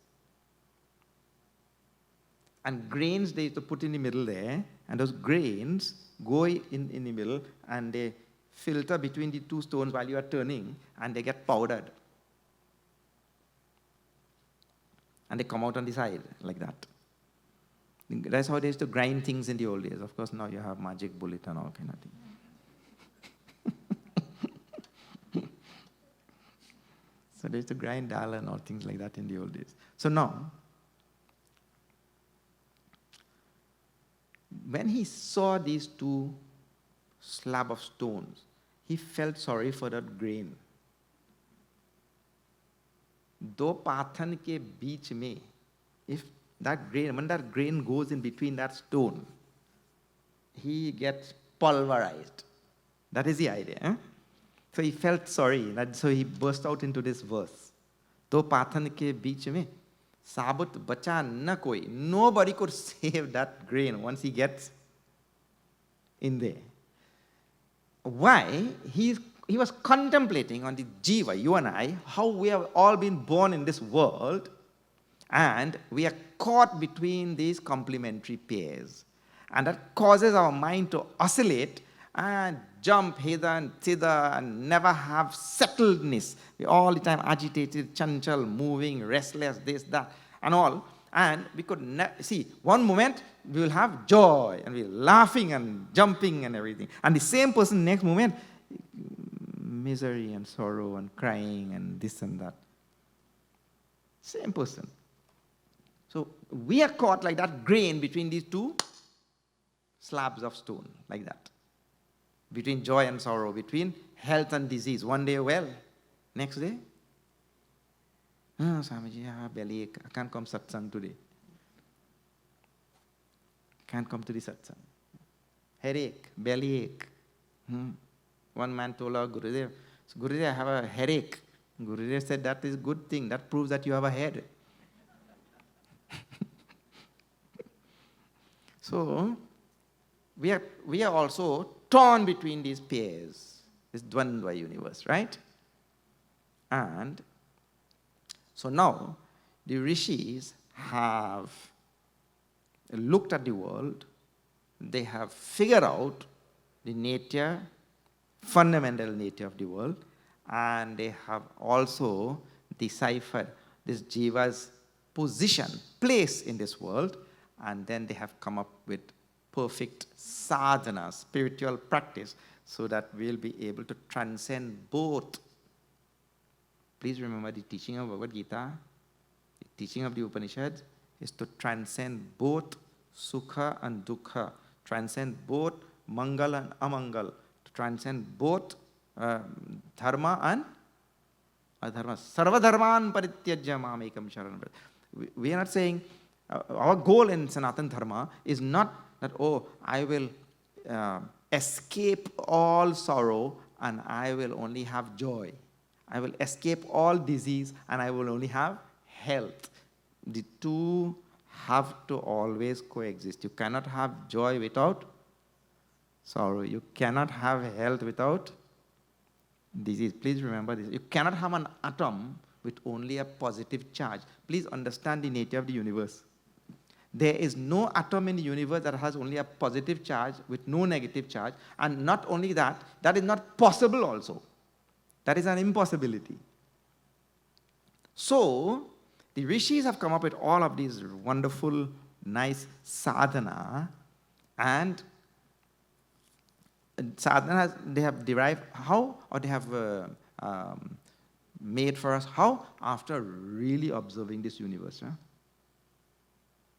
And grains they used to put in the middle there, and those grains go in the middle and they filter between the 2 stones while you are turning, and they get powdered. And they come out on the side like that. That's how they used to grind things in the old days. Of course, now you have magic bullet and all kind of things. So they used to grind dal and all things like that in the old days. So now, when he saw these 2 slabs of stones, he felt sorry for that grain. दो पाथन के बीच में, if that grain, when that grain goes in between that stone, he gets pulverized. That is the idea. Eh? So he felt sorry. So he burst out into this verse. दो पाथन के बीच में साबुत बचा न कोई. Nobody could save that grain once he gets in there. Why? He was contemplating on the jiva, you and I, how we have all been born in this world, and we are caught between these complementary pairs. And that causes our mind to oscillate and jump hither and thither and never have settledness. We're all the time agitated, chanchal, moving, restless, this, that, and all. And we could see, one moment we will have joy and we're laughing and jumping and everything. And the same person next moment, misery and sorrow and crying and this and that. Same person. So we are caught like that grain between these 2 slabs of stone, like that. Between joy and sorrow, between health and disease. One day well, next day, Swamiji, I have bellyache. I can't come satsang today. Can't come to the satsang. Headache, bellyache. One man told our Gurudev, so Gurudev, I have a headache. Gurudev said, that is a good thing. That proves that you have a head. So, we are also torn between these pairs, this Dvandva universe, right? And so now, the rishis have looked at the world, they have figured out the nature, fundamental nature of the world, and they have also deciphered this jiva's position, place in this world, and then they have come up with perfect sadhana, spiritual practice, so that we'll be able to transcend both. Please remember the teaching of Bhagavad Gita, the teaching of the Upanishads is to transcend both sukha and dukkha, transcend both mangal and amangal, to transcend both dharma and adharma. Sarva dharman parityajya mamekam sharanam. We are not saying, our goal in Sanatana Dharma is not that, oh, I will escape all sorrow and I will only have joy. I will escape all disease and I will only have health. The two have to always coexist. You cannot have joy without sorrow. You cannot have health without disease. Please remember this. You cannot have an atom with only a positive charge. Please understand the nature of the universe. There is no atom in the universe that has only a positive charge with no negative charge. And not only that, that is not possible also. That is an impossibility. So, the rishis have come up with all of these wonderful, nice sadhana, and sadhana they have derived how, or they have made for us how? After really observing this universe. Huh?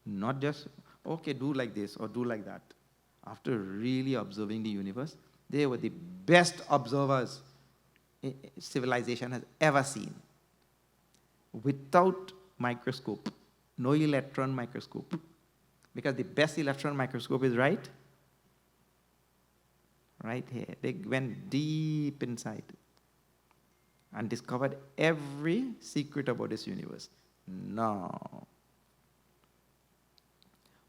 Not just, okay, do like this or do like that. After really observing the universe, they were the best observers civilization has ever seen. Without microscope, no electron microscope. Because the best electron microscope is right here. They went deep inside and discovered every secret about this universe. Now,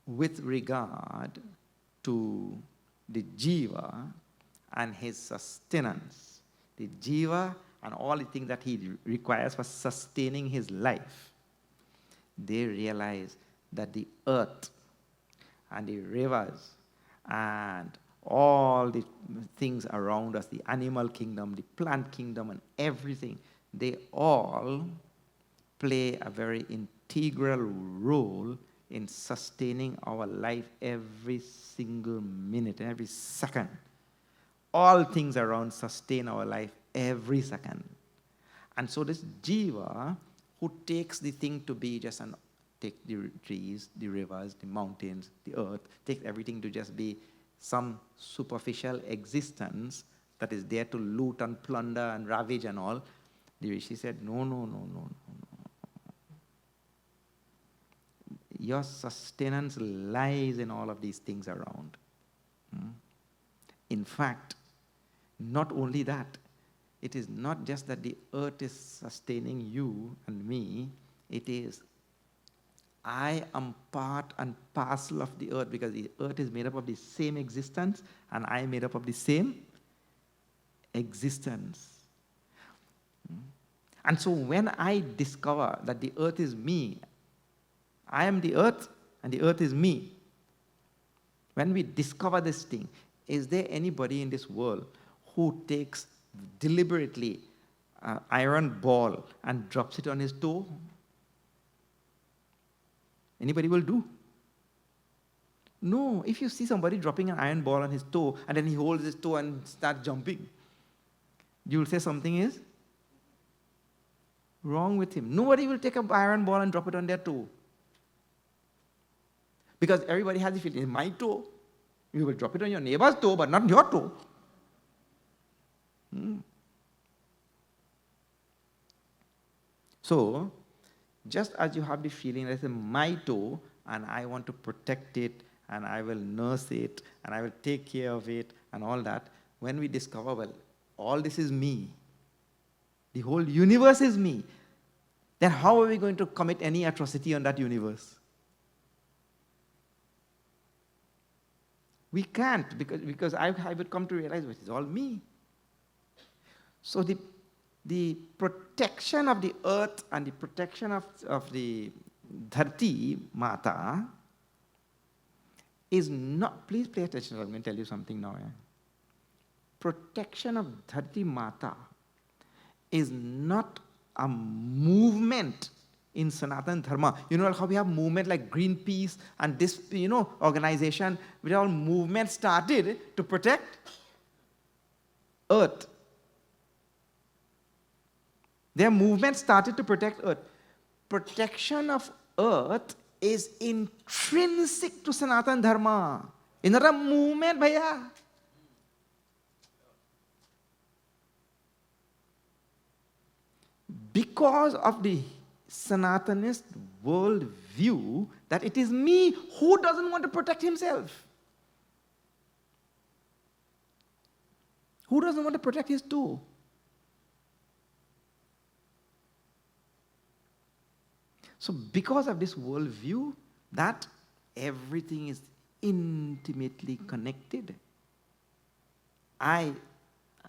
with regard to the jiva and his sustenance, the jiva and all the things that he requires for sustaining his life, they realize that the earth and the rivers and all the things around us, the animal kingdom, the plant kingdom, and everything, they all play a very integral role in sustaining our life every single minute, every second. All things around sustain our life every second. And so this jiva, who takes the thing to be just take the trees, the rivers, the mountains, the earth, takes everything to just be some superficial existence that is there to loot and plunder and ravage and all, the rishi said, no. Your sustenance lies in all of these things around. In fact, not only that, it is not just that the earth is sustaining you and me, it is I am part and parcel of the earth, because the earth is made up of the same existence and I am made up of the same existence. And so when I discover that the earth is me, I am the earth and the earth is me. When we discover this thing, is there anybody in this world who takes deliberately an iron ball and drops it on his toe? Anybody will do? No. If you see somebody dropping an iron ball on his toe and then he holds his toe and starts jumping, you will say something is wrong with him. Nobody will take an iron ball and drop it on their toe. Because everybody has the feeling, it's my toe. You will drop it on your neighbor's toe, but not your toe. So, just as you have the feeling that it's my toe, and I want to protect it, and I will nurse it, and I will take care of it, and all that, when we discover, well, all this is me, the whole universe is me, then how are we going to commit any atrocity on that universe? We can't, because I would come to realize it is all me. So the protection of the earth and the protection of the Dharti, Maataa, is not, please pay attention, I'm going to tell you something now. Protection of Dharti Maataa is not a movement in Sanatana Dharma. You know how we have movement like Greenpeace and this, organization, which all movement started to protect earth. Their movement started to protect earth. Protection of earth is intrinsic to Sanatana Dharma. It's not a movement, bhaiya. because of the Sanatanist world view that it is me who doesn't want to protect himself. Who doesn't want to protect his toe? So because of this world view that everything is intimately connected, I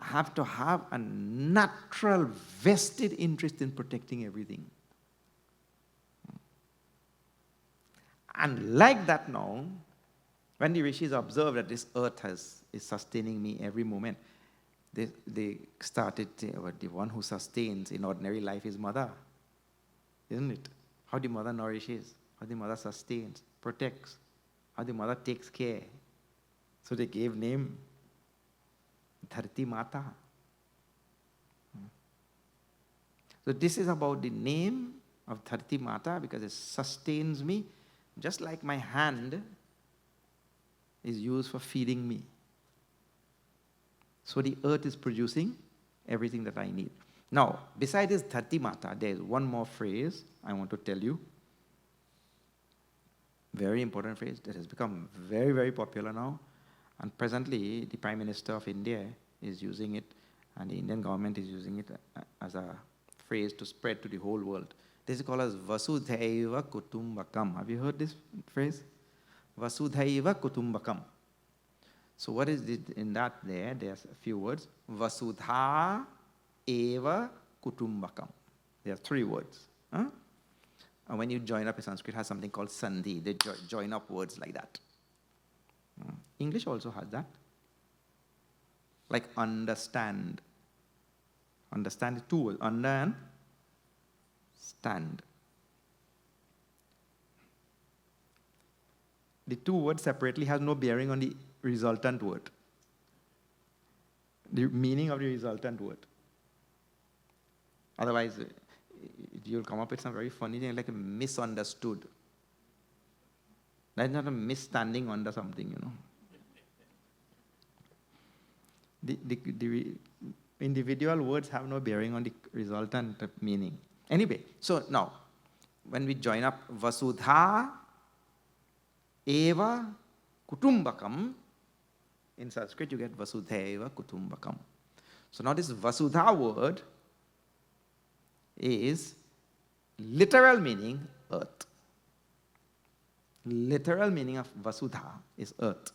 have to have a natural vested interest in protecting everything. And like that now, when the rishis observe that this earth is sustaining me every moment, they started, the one who sustains in ordinary life is mother, isn't it? How the mother nourishes, how the mother sustains, protects, how the mother takes care. So they gave name Dharti Maataa. So this is about the name of Dharti Maataa because it sustains me, just like my hand is used for feeding me. So the earth is producing everything that I need. Now, besides this Dharti Maataa, there is one more phrase I want to tell you. Very important phrase that has become very, very popular now. And presently, the Prime Minister of India is using it, and the Indian government is using it as a phrase to spread to the whole world. This is called as Vasudhaiva Kutumbakam. Have you heard this phrase? Vasudhaiva Kutumbakam. So what is it in that there? There's a few words. Vasudha Eva Kutumbakam. There are 3 words. Huh? And when you join up, Sanskrit has something called sandhi. They join up words like that. English also has that. Like understand. Understand is 2 words. Under and stand. The 2 words separately has no bearing on the resultant word. The meaning of the resultant word. Otherwise, you'll come up with some very funny thing like a misunderstood. That's not a misstanding under something, you know. The individual words have no bearing on the resultant meaning. Anyway, so now, when we join up Vasudha Eva Kutumbakam, in Sanskrit you get Vasudhaiva Kutumbakam. So now this Vasudha word is literal meaning earth. Literal meaning of Vasudha is earth.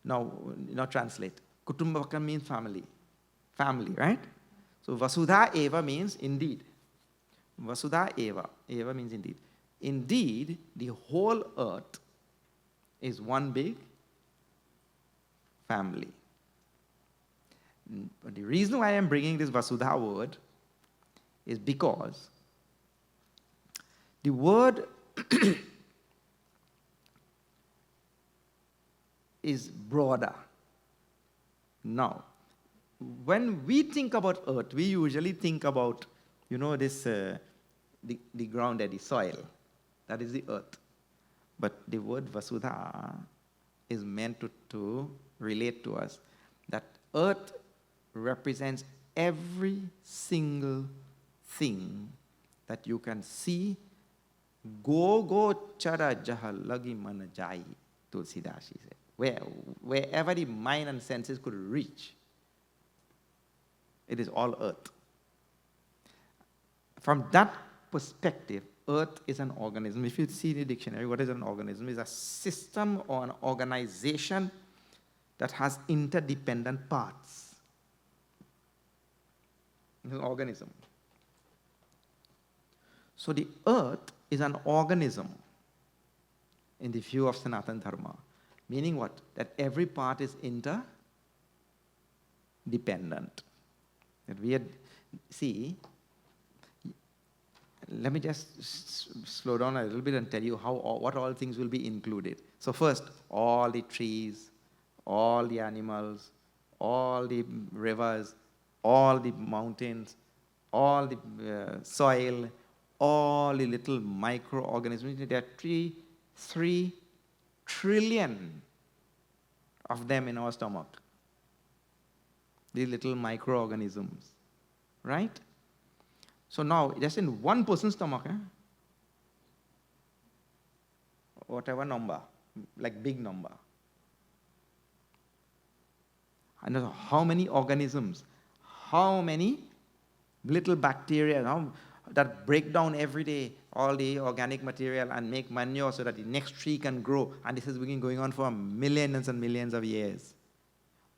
Now translate. Kutumbakam means family. Family, right? So Vasudha Eva means indeed. Vasudha Eva. Eva means indeed. Indeed, the whole earth is one big family. But the reason why I am bringing this Vasudha word is because the word is broader. Now, when we think about earth, we usually think about, this, the ground and the soil. That is the earth. But the word Vasudha is meant to relate to us that earth represents every single thing that you can see. Go chara jaha lagi mana jai, Tulsidashi said. Wherever the mind and senses could reach, it is all earth. From that perspective, earth is an organism. If you see in the dictionary, what is an organism? It's a system or an organization that has interdependent parts. It's an organism. So the earth is an organism in the view of Sanatana Dharma. Meaning what? That every part is interdependent. That we let me just slow down a little bit and tell you what all things will be included. So first, all the trees, all the animals, all the rivers, all the mountains, all the soil, all the little microorganisms. There are 3 trillion of them in our stomach. These little microorganisms, right? So now, just in one person's stomach, whatever number, like big number. And how many organisms, how many little bacteria that break down every day all the organic material and make manure so that the next tree can grow. And this has been going on for millions and millions of years.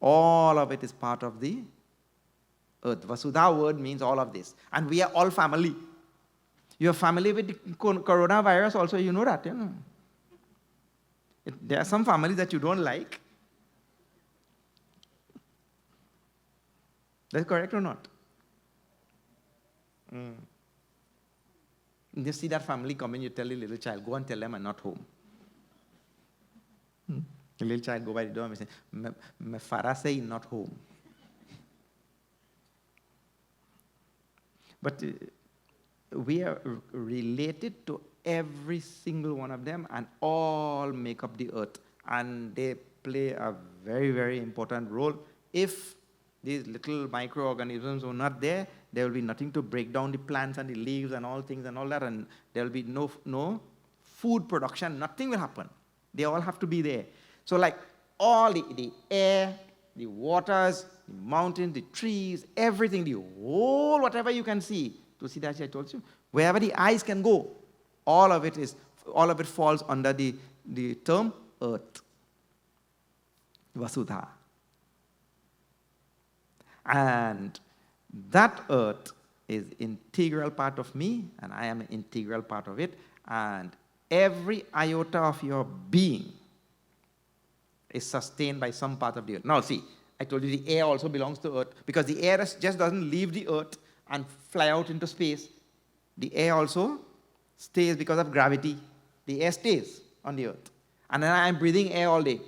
All of it is part of the earth. Vasudha word means all of this. And we are all family. You are family with the coronavirus also, you know that. There are some families that you don't like. That's correct or not? You see that family coming, you tell the little child, go and tell them I'm not home. The little child go by the door and say, my father say he's not home. But we are related to every single one of them, and all make up the earth. And they play a very, very important role. If these little microorganisms are not there, there will be nothing to break down the plants and the leaves and all things and all that, and there will be no food production, nothing will happen. They all have to be there. So like all the air, the waters, the mountains, the trees, everything, the whole whatever you can see, to see that I told you, wherever the eyes can go, all of it falls under the term earth. Vasudha. And that earth is integral part of me, and I am an integral part of it, and every iota of your being is sustained by some part of the earth. Now see, I told you the air also belongs to earth, because the air just doesn't leave the earth and fly out into space. The air also stays because of gravity. The air stays on the earth. And then I'm breathing air all day.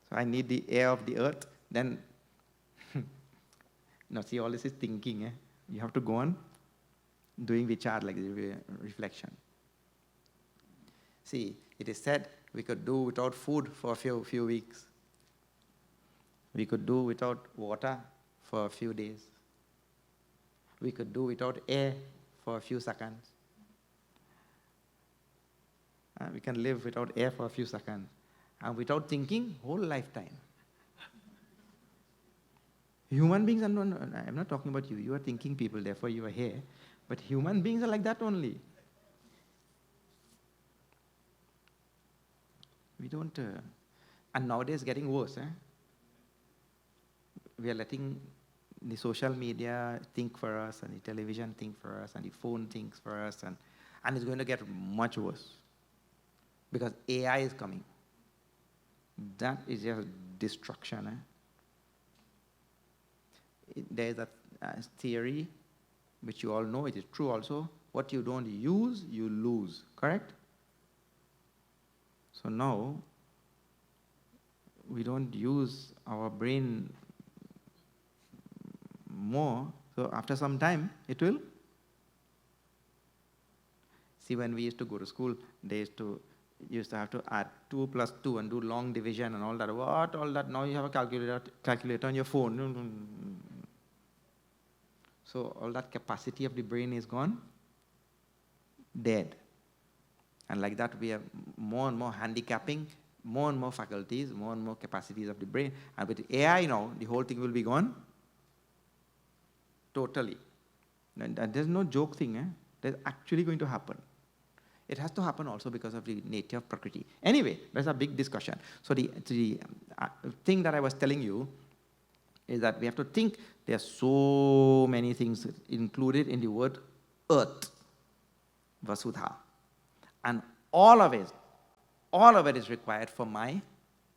So I need the air of the earth. Then, now see, all this is thinking. You have to go on doing vichar, like the reflection. See, it is said we could do without food for a few weeks. We could do without water for a few days. We could do without air for a few seconds. We can live without air for a few seconds. And without thinking, whole lifetime. Human beings, I'm not talking about you. You are thinking people, therefore you are here. But human beings are like that only. We don't, and nowadays getting worse. We are letting the social media think for us, and the television think for us, and the phone thinks for us, and it's going to get much worse. Because AI is coming. That is just destruction. There is a theory, which you all know, it is true also. What you don't use, you lose. Correct? So now, we don't use our brain more. So after some time, it will. See, when we used to go to school, they used to have to add 2 plus 2 and do long division and all that. What? All that? Now you have a calculator on your phone. So all that capacity of the brain is gone, dead. And like that, we have more and more handicapping, more and more faculties, more and more capacities of the brain. And with AI now, the whole thing will be gone totally. And there's no joke thing. That's actually going to happen. It has to happen also because of the nature of Prakriti. Anyway, there's a big discussion. So the thing that I was telling you is that we have to think there are so many things included in the word earth, Vasudha. And all of it is required for my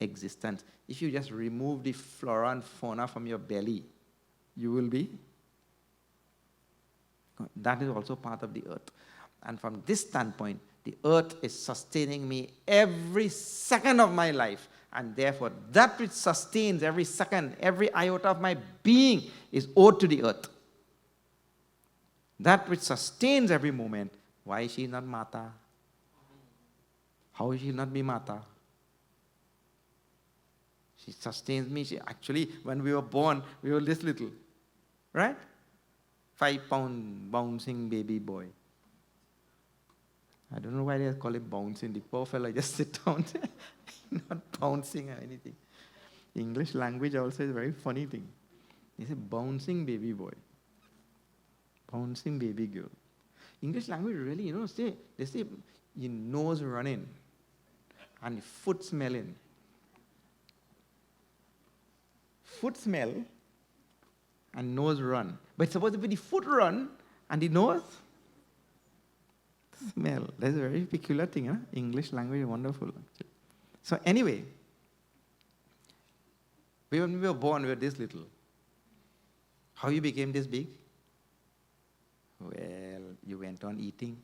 existence. If you just remove the flora and fauna from your belly, you will be. That is also part of the earth. And from this standpoint, the earth is sustaining me every second of my life. And therefore, that which sustains every second, every iota of my being is owed to the earth. That which sustains every moment. Why is she not Maataa? How will she not be Maataa? She sustains me. Actually, when we were born, we were this little. Right? 5-pound bouncing baby boy. I don't know why they call it bouncing. The poor fellow just sit down, not bouncing or anything. English language also is a very funny thing. They say bouncing baby boy. Bouncing baby girl. English language really, they say your nose running and your foot smelling. Foot smell and nose run. But it's supposed to be the foot run and the nose smell. That's a very peculiar thing. Huh? English language is wonderful. Actually. So anyway, when we were born, we were this little. How you became this big? Well, you went on eating,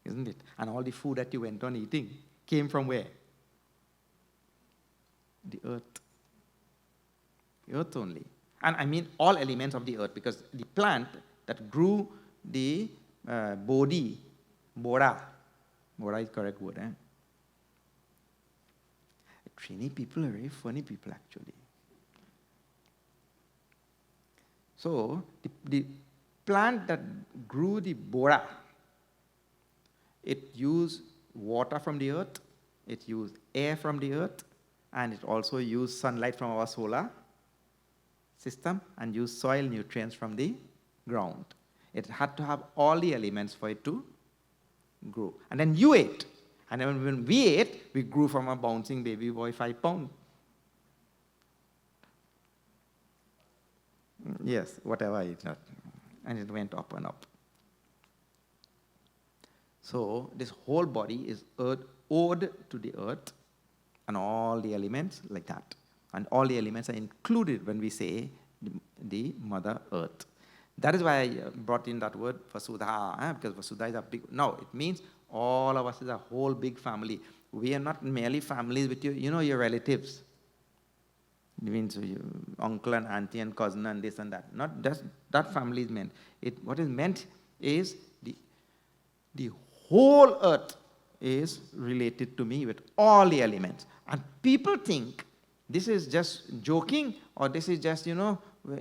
isn't it? And all the food that you went on eating came from where? The earth. The earth only. And I mean all elements of the earth, because the plant that grew the bodhi, Bora is correct word, eh? Trini people are very funny people, actually. So, the plant that grew the Bora, it used water from the earth, it used air from the earth, and it also used sunlight from our solar system, and used soil nutrients from the ground. It had to have all the elements for it to grow. And then you ate. And then when we ate, we grew from a bouncing baby boy 5 pounds. Yes, whatever it is. And it went up and up. So this whole body is owed to the earth and all the elements like that. And all the elements are included when we say the Mother Earth. That is why I brought in that word Vasudha, because Vasudha is a big, no, it means all of us is a whole big family. We are not merely families with your relatives. It means uncle and auntie and cousin and this and that. Not just that family is meant. What is meant is the whole earth is related to me with all the elements. And people think this is just joking or this is just,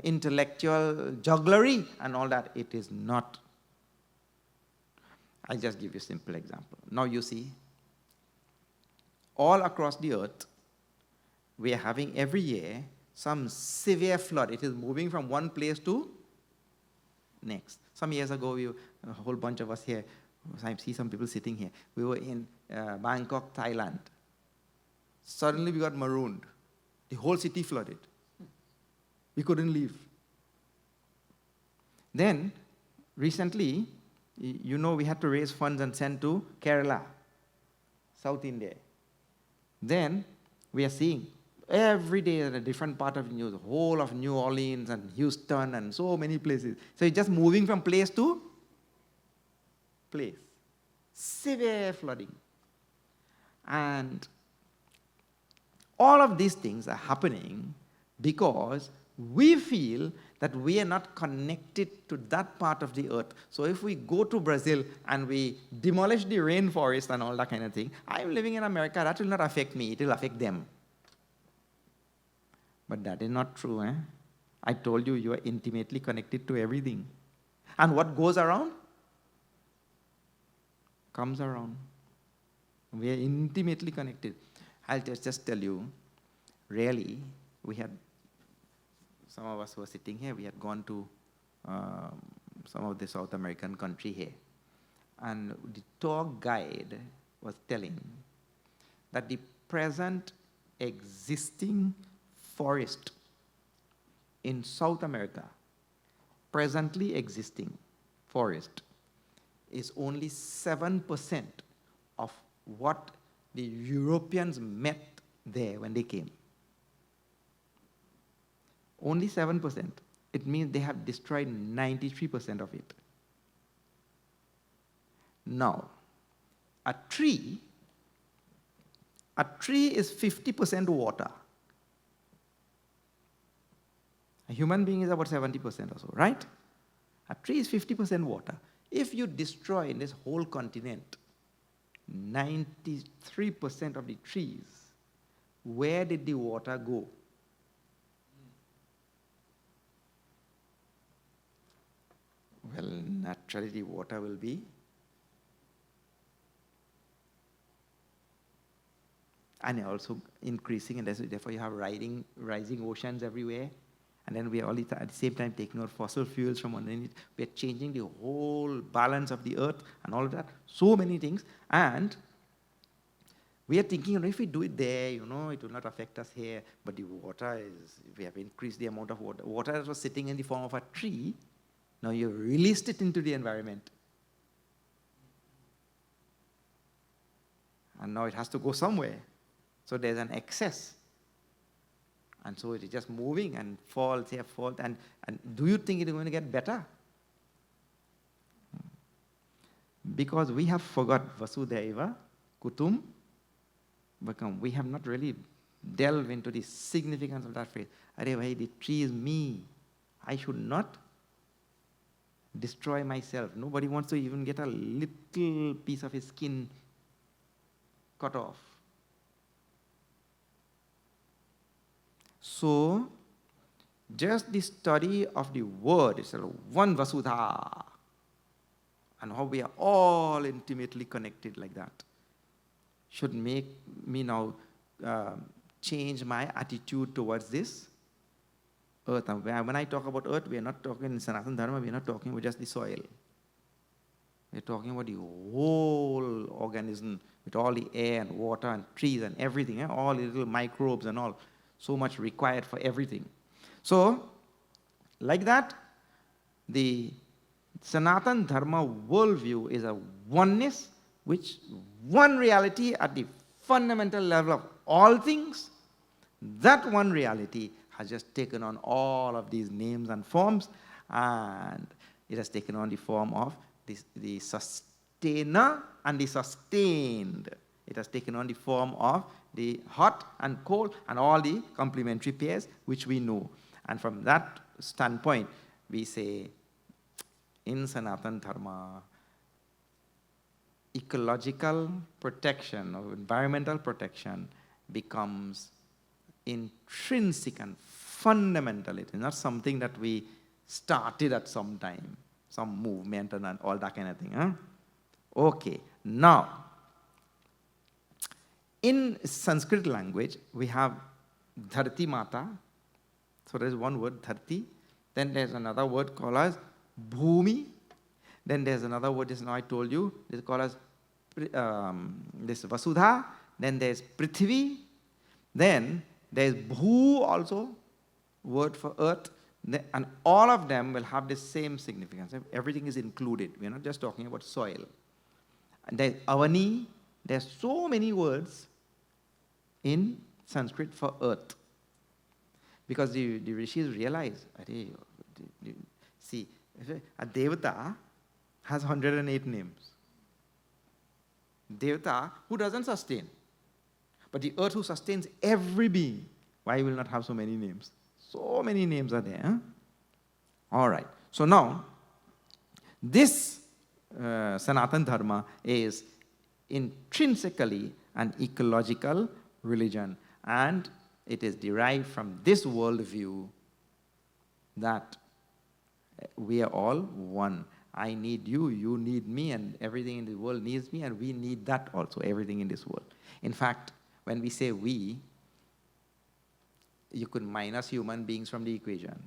intellectual jugglery and all that. It is not. I'll just give you a simple example. Now you see, all across the earth, we are having every year some severe flood. It is moving from one place to next. Some years ago, a whole bunch of us here, I see some people sitting here. We were in Bangkok, Thailand. Suddenly we got marooned. The whole city flooded. We couldn't leave. Then, recently, we had to raise funds and send to Kerala, South India. Then, we are seeing every day in a different part of news, the whole of New Orleans and Houston and so many places. So it's just moving from place to place. Severe flooding. And all of these things are happening because we feel that we are not connected to that part of the earth. So if we go to Brazil and we demolish the rainforest and all that kind of thing, I'm living in America, that will not affect me, it will affect them. But that is not true. Eh? I told you are intimately connected to everything. And what goes around comes around. We are intimately connected. I'll just tell you, really, we had, some of us who were sitting here, we had gone to some of the South American country here. And the tour guide was telling that the present existing forest in South America, presently existing forest, is only 7% of what the Europeans met there when they came. Only 7%. It means they have destroyed 93% of it. Now, a tree is 50% water. A human being is about 70% or so, right? A tree is 50% water. If you destroy in this whole continent 93% of the trees, where did the water go? Well, naturally the water will be and also increasing, and therefore you have rising oceans everywhere. And then we are all at the same time taking out fossil fuels from underneath. We are changing the whole balance of the earth and all of that. So many things. And we are thinking, if we do it there, it will not affect us here. But the water we have increased the amount of water. Water that was sitting in the form of a tree, now you've released it into the environment. And now it has to go somewhere. So there's an excess. And so it is just moving and falls here, falls. And do you think it is going to get better? Because we have forgot Vasudhaiva Kutumbakam. We have not really delved into the significance of that phrase. Arey bhai, the tree is me. I should not destroy myself. Nobody wants to even get a little piece of his skin cut off. So, just the study of the word itself, one Vasudha, and how we are all intimately connected like that, should make me now change my attitude towards this earth. When I talk about earth, we are not talking in Sanatana Dharma, we are not talking about just the soil. We are talking about the whole organism with all the air and water and trees and everything, all the little microbes and all. So much required for everything. So, like that, the Sanatana Dharma worldview is a oneness, which one reality at the fundamental level of all things. That one reality has just taken on all of these names and forms, and it has taken on the form of the sustainer and the sustained. It has taken on the form of the hot and cold and all the complementary pairs which we know. And from that standpoint, we say, in Sanatana Dharma, ecological protection or environmental protection becomes intrinsic and fundamental. It is not something that we started at some time, some movement and all that kind of thing. Huh? Okay, now, in Sanskrit language, we have Dharti Maataa. So there is one word, Dharti. Then there's another word called as Bhumi. Then there's another word, just now I told you, this is called as this Vasudha. Then there's Prithvi. Then there's Bhu also, word for earth. And all of them will have the same significance. Everything is included. We're not just talking about soil. And there's Avani. There's so many words in Sanskrit for earth. Because the rishis realize, see, a Devata has 108 names. Devata who doesn't sustain. But the earth who sustains every being, why will not have so many names? So many names are there. Huh? All right. So now, this Sanatana Dharma is intrinsically an ecological religion, and it is derived from this worldview that we are all one. I need you, you need me, and everything in the world needs me, and we need that also, everything in this world. In fact, when we say we, you could minus human beings from the equation.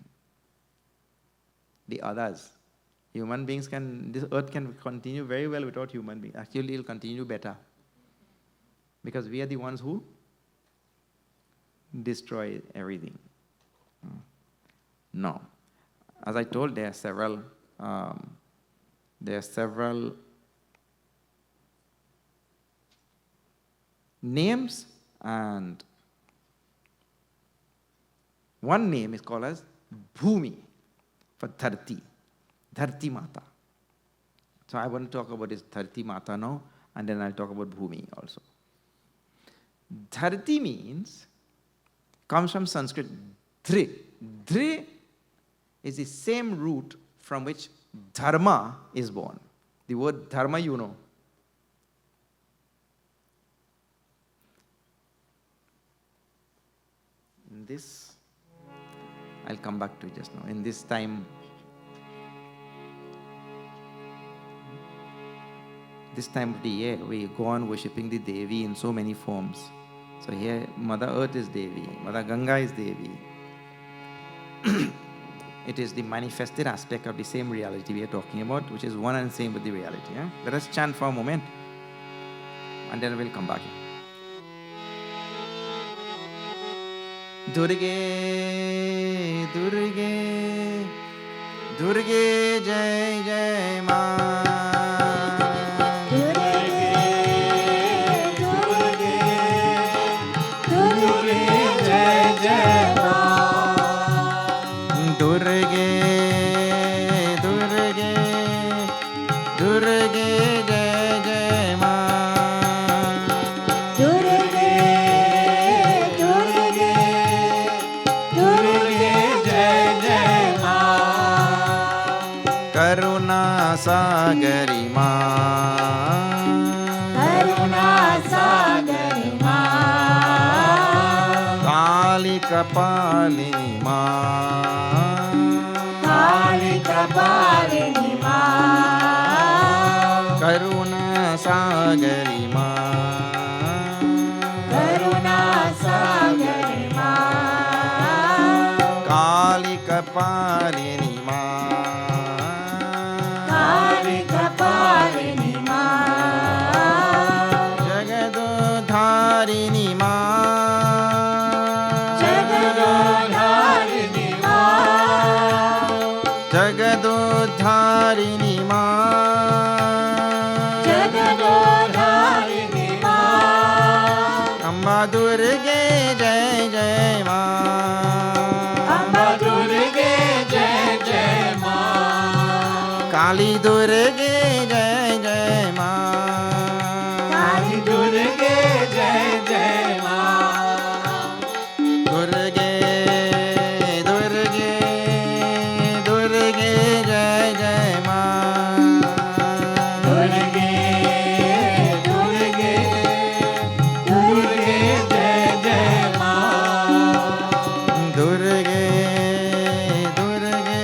The others. Human beings this earth can continue very well without human beings. Actually, it will continue better. Because we are the ones who destroy everything. Now, as I told, there are several names, and one name is called as Bhumi for Dharti, Dharti Maataa. So I want to talk about this Dharti Maataa now, and then I'll talk about Bhumi also. Dharti comes from Sanskrit Dhri. Dhri is the same root from which Dharma is born. The word Dharma, you know. this, I'll come back to it just now. In this time, of the year, we go on worshipping the Devi in so many forms. So here, Mother Earth is Devi, Mother Ganga is Devi. It is the manifested aspect of the same reality we are talking about, which is one and same with the reality. Yeah? Let us chant for a moment, and then we'll come back. Durge, Durge, Durge, Jai Jai Ma. Sagari Ma, Karuna Sagari Ma, Kali Kapalini Ma, Kali Kapalini Ma, Karuna Sagari Ma, Karuna Sagari Ma, Kali Kapalini Ma, Kapalini Ma, Jagadodharini Ma, Jagadodharini Ma, Jagadodharini Ma, Jagadodharini Ma, Amba Durge Jai Jai Ma, Amba Durge Jai Jai Ma, Kali Durge Jai Jai Ma, Kali Durge Jai Jai Ma, Durge, Durge, Durge Jai Jai Ma, Durge, Durge, Durge Jai Jai Ma, Durge, Durge,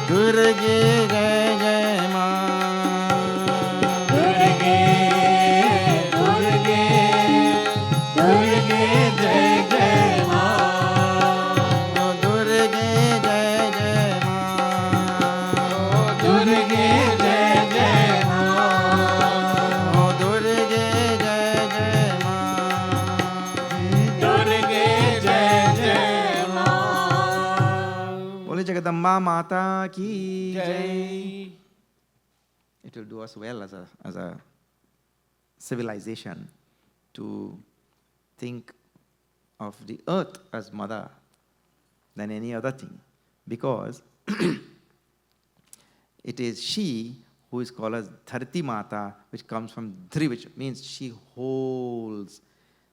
Durge Jai Jai Ma, Durge, Durge, Durge Jai Jai Ma, Durge Jai Jai Ma, Durge Jai Jai Ma, Durge Jai Jai Ma, Durge Jai Jai Ma. Bole Jagadamba Mata ki Jai. It will do us well as a civilization to think of the earth as mother than any other thing, because it is she who is called as Dharti Mata, which comes from Dhri, which means she holds,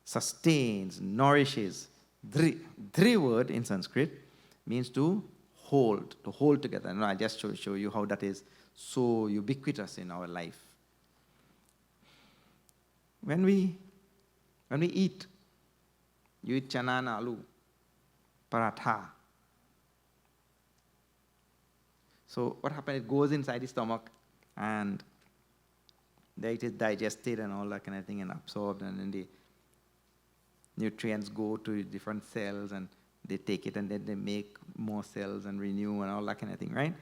sustains, nourishes. Dhri word in Sanskrit means to hold together. And I just show you how that is so ubiquitous in our life. When we eat, you eat chana and aloo, paratha. So what happens? It goes inside the stomach, and there it is digested and all that kind of thing, and absorbed, and then the nutrients go to different cells, and they take it, and then they make more cells and renew and all that kind of thing, right?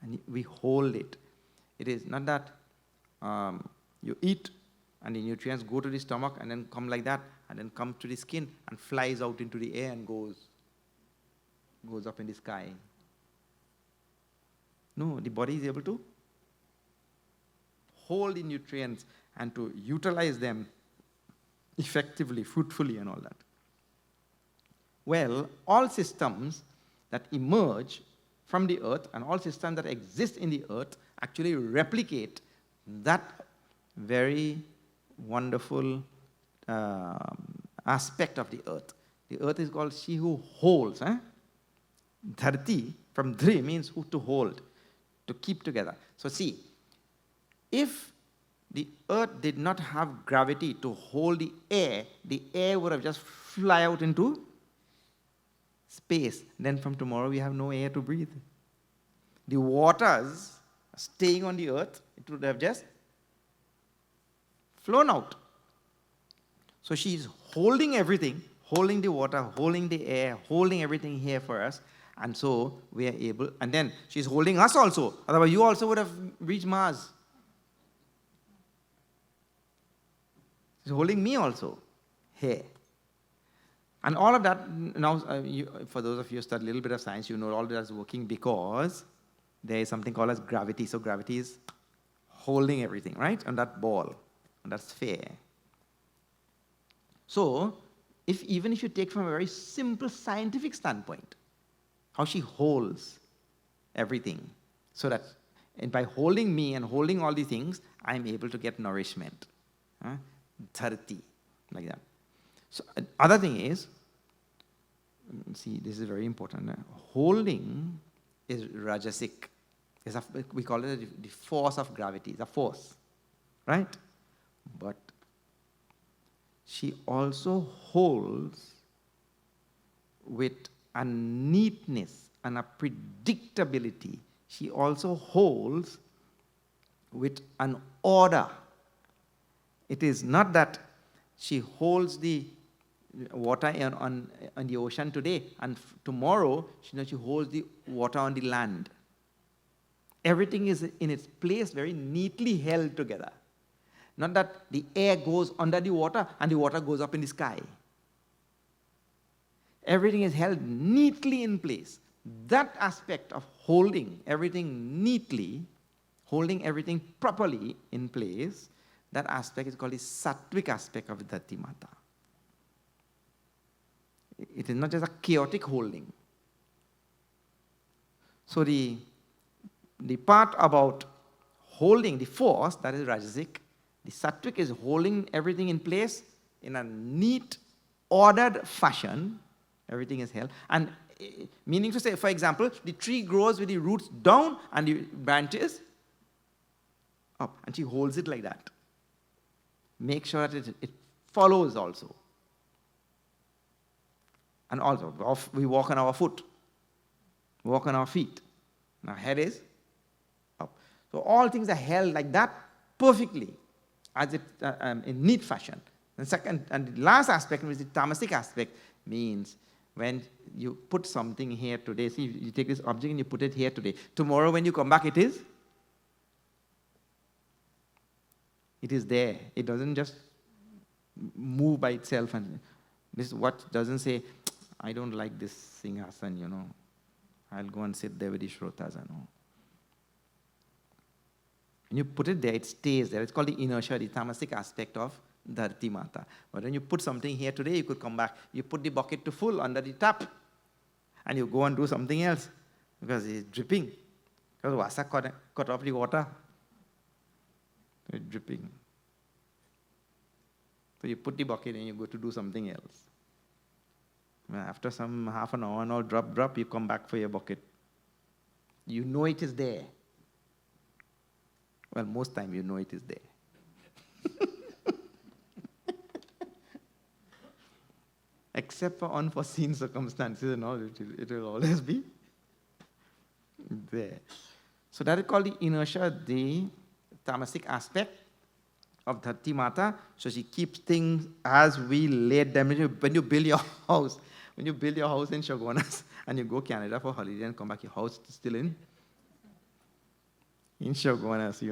And we hold it. It is not that you eat and the nutrients go to the stomach and then come like that, and then come to the skin and flies out into the air and goes up in the sky. No, the body is able to hold the nutrients and to utilize them effectively, fruitfully, and all that. Well, all systems that emerge from the earth and all systems that exist in the earth actually replicate that very wonderful aspect of the earth. The earth is called she who holds. Dharti from Dhri means who to hold, to keep together. So see, if the earth did not have gravity to hold the air would have just fly out into space. Then from tomorrow we have no air to breathe. The waters staying on the earth, it would have just flown out. So she's holding everything, holding the water, holding the air, holding everything here for us. And so we are able, and then she's holding us also. Otherwise you also would have reached Mars. She's holding me also here. And all of that, now for those of you who study a little bit of science, you know all that is working because there is something called as gravity. So gravity is holding everything, right? On that ball, on that sphere. So, even if you take from a very simple scientific standpoint, how she holds everything, so that by holding me and holding all these things, I'm able to get nourishment. Dharti, like that. So, other thing is, see, this is very important. Holding is rajasic. We call it the force of gravity. It's a force, right? But she also holds with a neatness and a predictability. She also holds with an order. It is not that she holds the water on the ocean today and tomorrow she holds the water on the land. Everything is in its place, very neatly held together. Not that the air goes under the water and the water goes up in the sky. Everything is held neatly in place. That aspect of holding everything neatly, holding everything properly in place, that aspect is called the sattvic aspect of Dharti Maataa. It is not just a chaotic holding. So the part about holding the force, that is rajasic. The sattvic is holding everything in place in a neat, ordered fashion. Everything is held. And meaning to say, for example, the tree grows with the roots down and the branches up. And she holds it like that. Make sure that it follows also. And also, we walk on our foot, walk on our feet. Our head is up. So all things are held like that perfectly, as in neat fashion. And second, and the last aspect, which is the tamasic aspect, means when you put something here today, see, you take this object and you put it here today. Tomorrow when you come back, it is there. It doesn't just move by itself. And this is what doesn't say, I don't like this singhasan, I'll go and sit there with the shrotas, When you put it there, it stays there. It's called the inertia, the tamasic aspect of Dharti Maataa. But when you put something here today, you could come back. You put the bucket to full under the tap, and you go and do something else because it's dripping. Because Vasa cut off the water. It's dripping. So you put the bucket and you go to do something else. After some half an hour and all, drop, you come back for your bucket. You know it is there. Well, most time you know it is there. Except for unforeseen circumstances and all, it will always be there. So that is called the inertia, the tamasic aspect of Dharti Maataa. So she keeps things as we laid them. When you build your house, in Chaguanas and you go Canada for holiday and come back, your house is still in Chaguanas,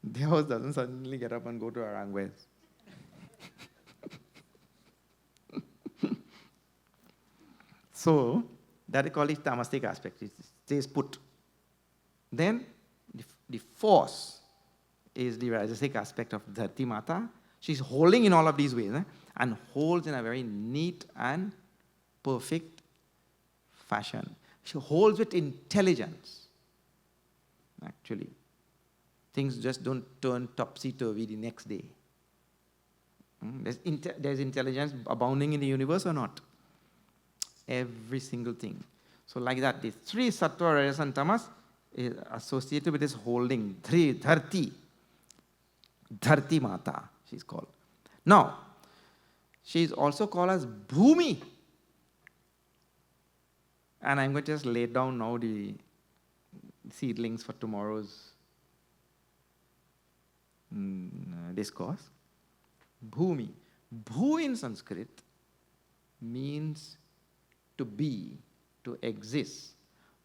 The house doesn't suddenly get up and go to Arangwes. So, that is called the tamasic aspect. It stays put. Then, the force is the rajasic aspect of Dharti Maataa. She's holding in all of these ways, and holds in a very neat and perfect fashion. She holds with intelligence, actually. Things just don't turn topsy-turvy the next day. There's intelligence abounding in the universe or not? Every single thing. So like that, the three sattva, rajas and tamas is associated with this holding. Dharti Maataa, she's called. Now, she is also called as Bhumi And I'm going to just lay down now the seedlings for tomorrow's discourse. Bhumi. Bhu in Sanskrit means to be, to exist.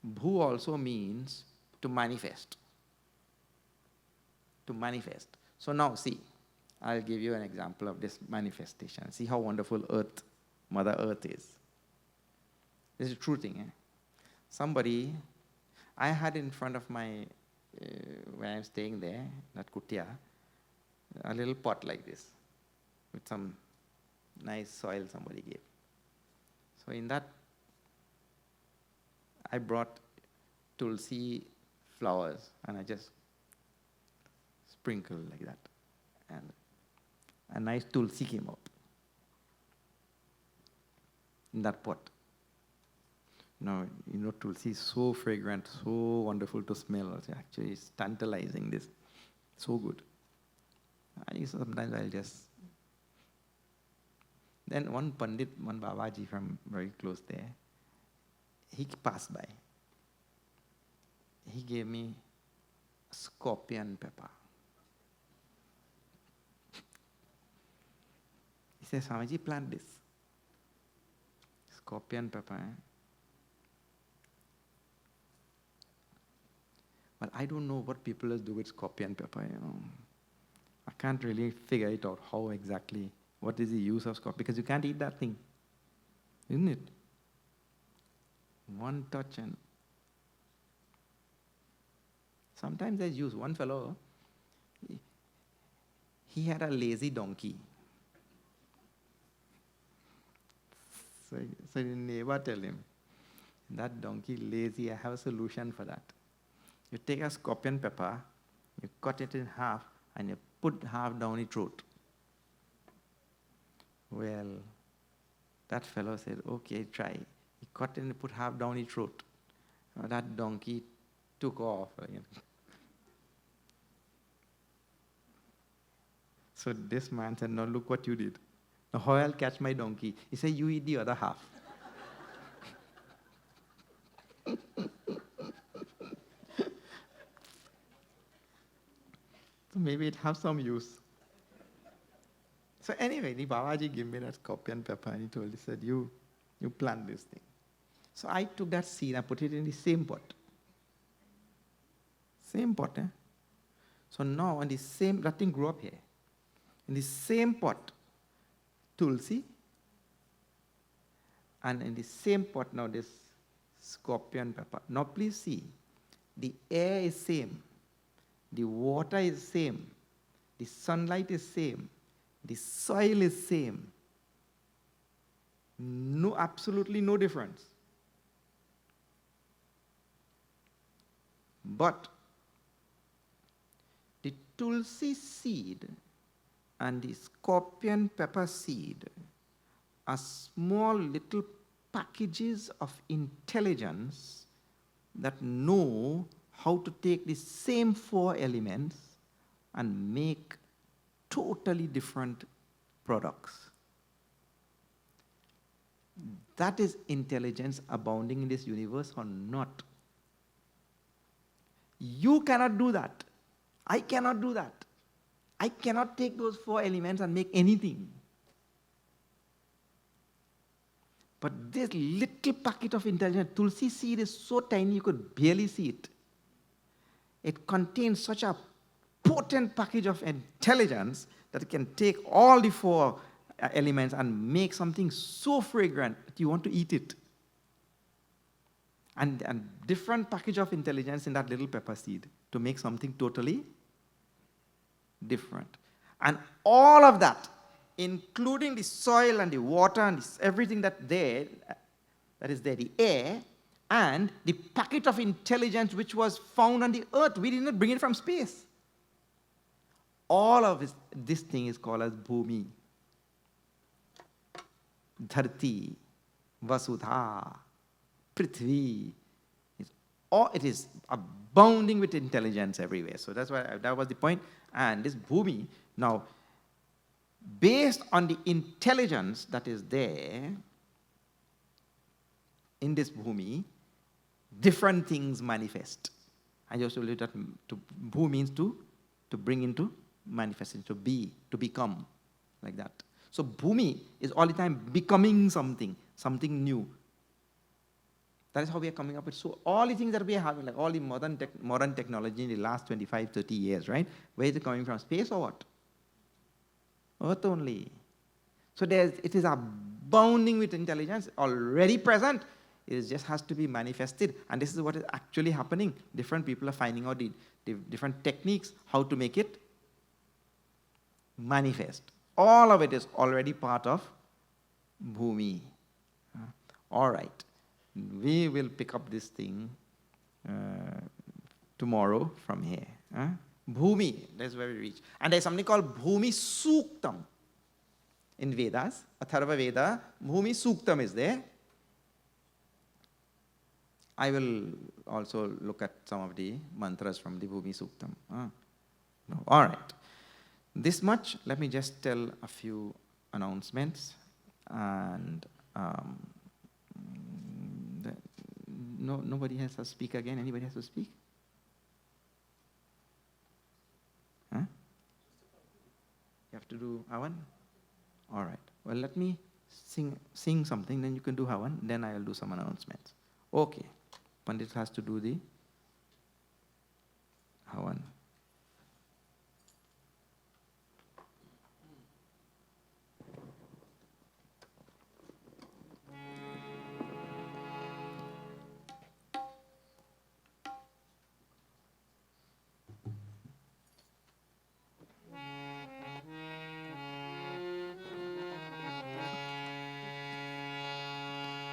Bhu also means to manifest. To manifest. So now see, I'll give you an example of this manifestation. See how wonderful Earth, Mother Earth is. This is a true thing. Somebody, I had in front of my, when I'm staying there, that kutia, a little pot like this, with some nice soil somebody gave. So in that, I brought tulsi flowers, and I just sprinkled like that. And a nice tulsi came out in that pot. Now, tulsi is so fragrant, so wonderful to smell. Actually, it's tantalizing, this. So good. Sometimes I'll just... Then one Pundit, one Babaji from very close there, he passed by. He gave me scorpion pepper. He says, Swamiji, plant this. Scorpion pepper. But I don't know what people do with scorpion pepper, I can't really figure it out how exactly, what is the use of scorpion, because you can't eat that thing, isn't it? One touch and... Sometimes there's use. One fellow, he had a lazy donkey. So the neighbor tell him, that donkey lazy, I have a solution for that. You take a scorpion pepper, you cut it in half, and you put half down its throat. Well, that fellow said, okay, try. He cut it and put half down its throat. That donkey took off. So this man said, no, look what you did. Now how I'll catch my donkey? He said, you eat the other half. So maybe it has some use. So anyway, the Babaji gave me that scorpion pepper and he said, you plant this thing. So I took that seed and put it in the same pot. Same pot, So now on the same, that thing grew up here. In the same pot, tulsi, and in the same pot now this scorpion pepper. Now please see, the air is same, the water is same, the sunlight is same, the soil is same. No, absolutely no difference. But the tulsi seed and the scorpion pepper seed are small little packages of intelligence that know how to take the same four elements and make totally different products. That is intelligence abounding in this universe or not? You cannot do that. I cannot do that. I cannot take those four elements and make anything. But this little packet of intelligence, tulsi seed is so tiny you could barely see it. It contains such a potent package of intelligence that it can take all the four elements and make something so fragrant that you want to eat it. And different package of intelligence in that little pepper seed to make something totally different. And all of that, including the soil and the water and everything that is there, the air, and the packet of intelligence which was found on the earth. We did not bring it from space. All of this thing is called as Bhumi, Dharti, Vasudha, Prithvi. It is abounding with intelligence everywhere. So that's why that was the point. And this Bhumi, now, based on the intelligence that is there, in this bhumi, different things manifest. I just told you that bhu means to bring into manifestation, to be, to become, like that. So bhumi is all the time becoming something new. That is how we are coming up with. So all the things that we are having, like all the modern technology in the last 25, 30 years, right? Where is it coming from? Space or what? Earth only. So it is abounding with intelligence, already present. It just has to be manifested. And this is what is actually happening. Different people are finding out the different techniques, how to make it manifest. All of it is already part of bhumi. All right. We will pick up this thing tomorrow from here. Bhumi, that's where we reach. And there's something called Bhumi Suktam in Vedas. Atharva Veda, Bhumi Suktam is there. I will also look at some of the mantras from the Bhumi Suktam. All right. This much, let me just tell a few announcements. And nobody has to speak again. Anybody has to speak? Huh? You have to do Havan? All right. Well, let me sing something, then you can do Havan, then I will do some announcements. Okay. Pundit has to do the Havan.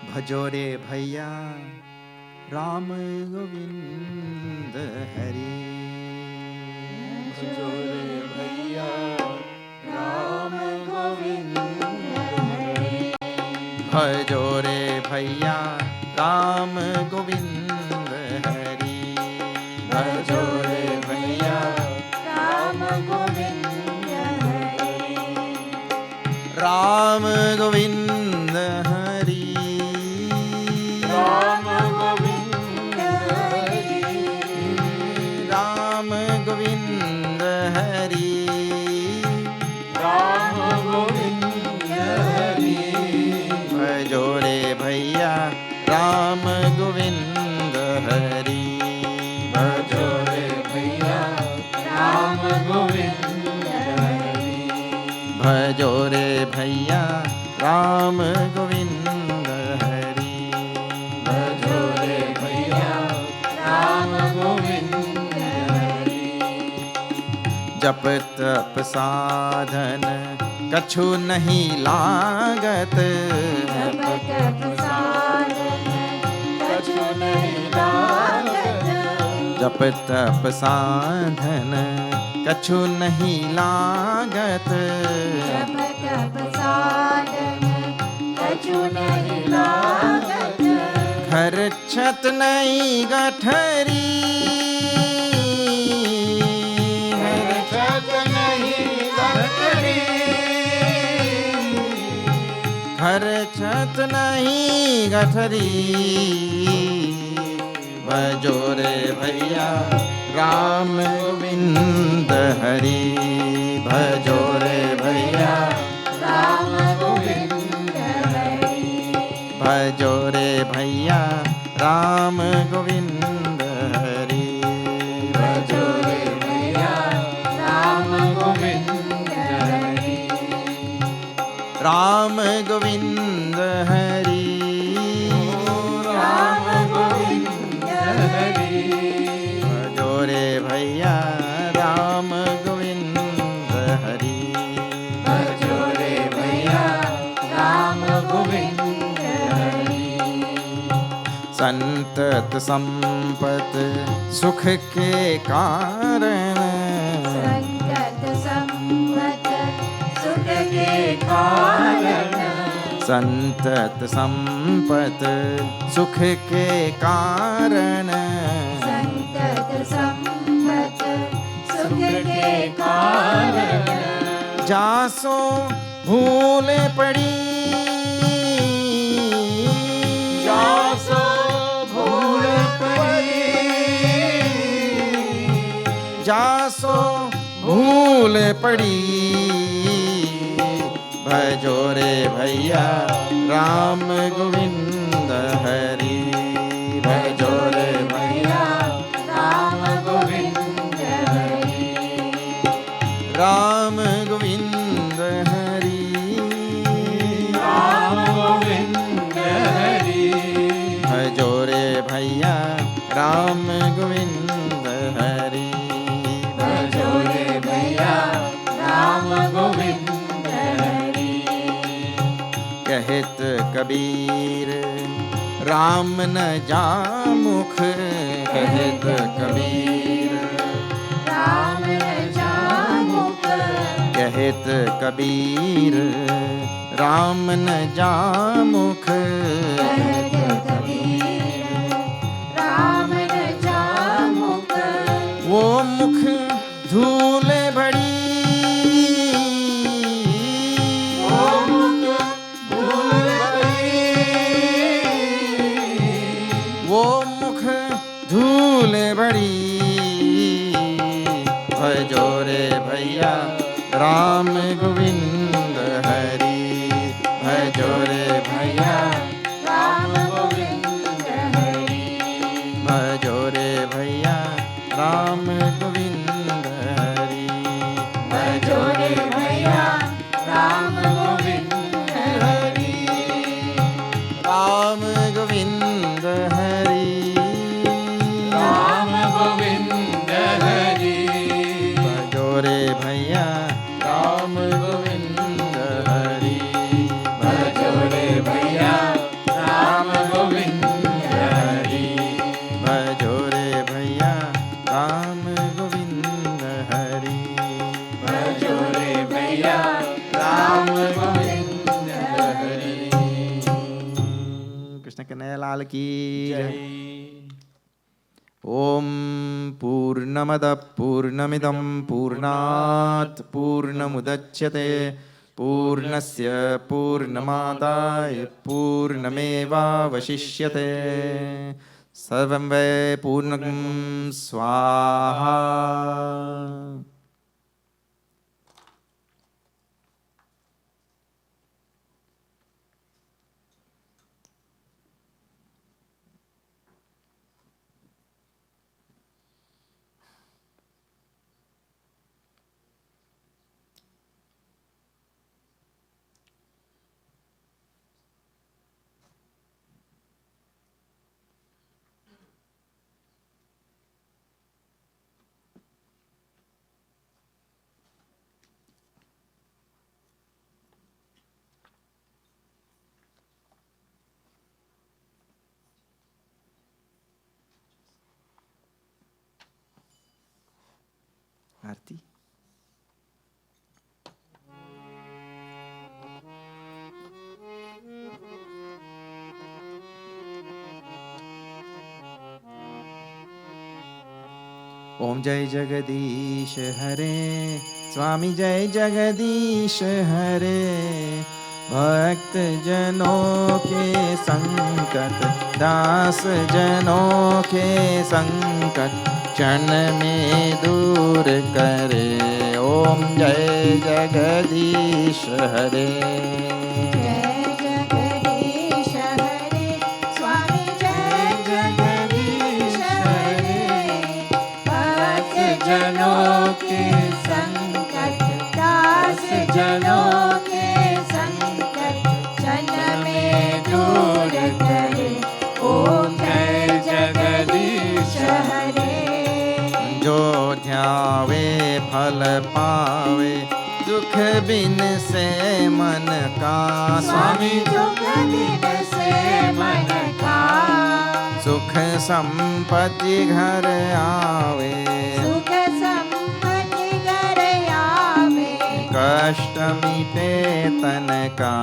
भजो रे भैया राम गोविंद हरि भजो रे भैया राम गोविंद हरि भजो रे भैया राम गोविंद हरि भजो रे भैया राम गोविंद हरि राम गोविंद हरि राम गोविंद हरि राम गोविंद हरि राम गोविंद हरि भजो रे भैया राम गोविंद हरि भजो रे भैया राम गोविंद हरि भजो रे भैया राम गोविंद हरि भजो रे भैया राम गोविंद हरि जप तप साधन कछु नहीं लागत जप तप साधन कछु नहीं लागत जप तप साधन कछु नहीं लागत जप तप साधन कछु नहीं लागत घर छत नहीं गठरी घर छत नहीं गठरी घर छत नहीं गठरी भजो रे भैया राम गोविंद हरि भजो रे भैया राम गोविंद हरि भजो रे भैया राम गोविंद हरि भजो रे भैया राम गोविंद हरि राम गोविंद हरि राम गोविंद हरि भजो रे भैया राम गोविंद हरि भजो रे भैया राम गोविंद हरि संतत संपत सुख के कारण संगत संपत सुख के कारण संतत संपत सुख के कारण संगत संपत सुख के कारण जासो भूल पड़ी जास पड़ी, भजो रे भैया राम गोविंद हरि, भजो रे भैया राम गोविंद हरि, राम गोविंद हरि, राम गोविंद हरि, भजो रे भैया राम गोविंद हरि, भजो रे भैया राम गोविंद हरि। कहत कबीर राम न जामुख, कहत कबीर राम न जामुख, कहत कबीर राम न जामुख, कहत कबीर राम न जामुख, वो मुख धूल भरी, वो मुख धूल भरी, वो मुख धूल भरी, भजो रे भैया राम गोविंद हरि, भजो रे भैया राम गोविंद हरि, भजो रे भैया राम गोविंद हरि, भजो रे भैया राम गोविंद हरि, राम गोविंद हरि, राम गोविंद हरि, भजो रे भैया राम गोविंद हरि, भजो रे भैया राम गोविंद हरि, भजो रे भैया राम गोविंद हरि, भजो रे भैया राम गोविंद हरि। कृष्ण कन्हैया लाल की जय। ओम पूर्णमद पूर्णमिदं पूर्णात् पूर्णमुदच्यते पूर्णस्य पूर्णमादाय पूर्णमेवावशिष्यते सर्वं वै पूर्णं स्वाहा। आरती। ओम जय जगदीश हरे, स्वामी जय जगदीश हरे, भक्त जनों के संकट, दास जनों के संकट क्षण में दूर करे। ओम जय जगदीश हरे, जय जगदीश हरे, स्वामी जय जगदीश हरे, भक्त जनों के संकट, दास जनों के संकट क्षण में दूर करे। ओम जय जगदीश हरे, जो ध्यावे फल पावे, दुख बिन से मन का स्वामी दुख बिन से मन का, सुख संपत्ति घर आवे, सुख संपत्ति घर आवे, कष्ट मिटे तन का।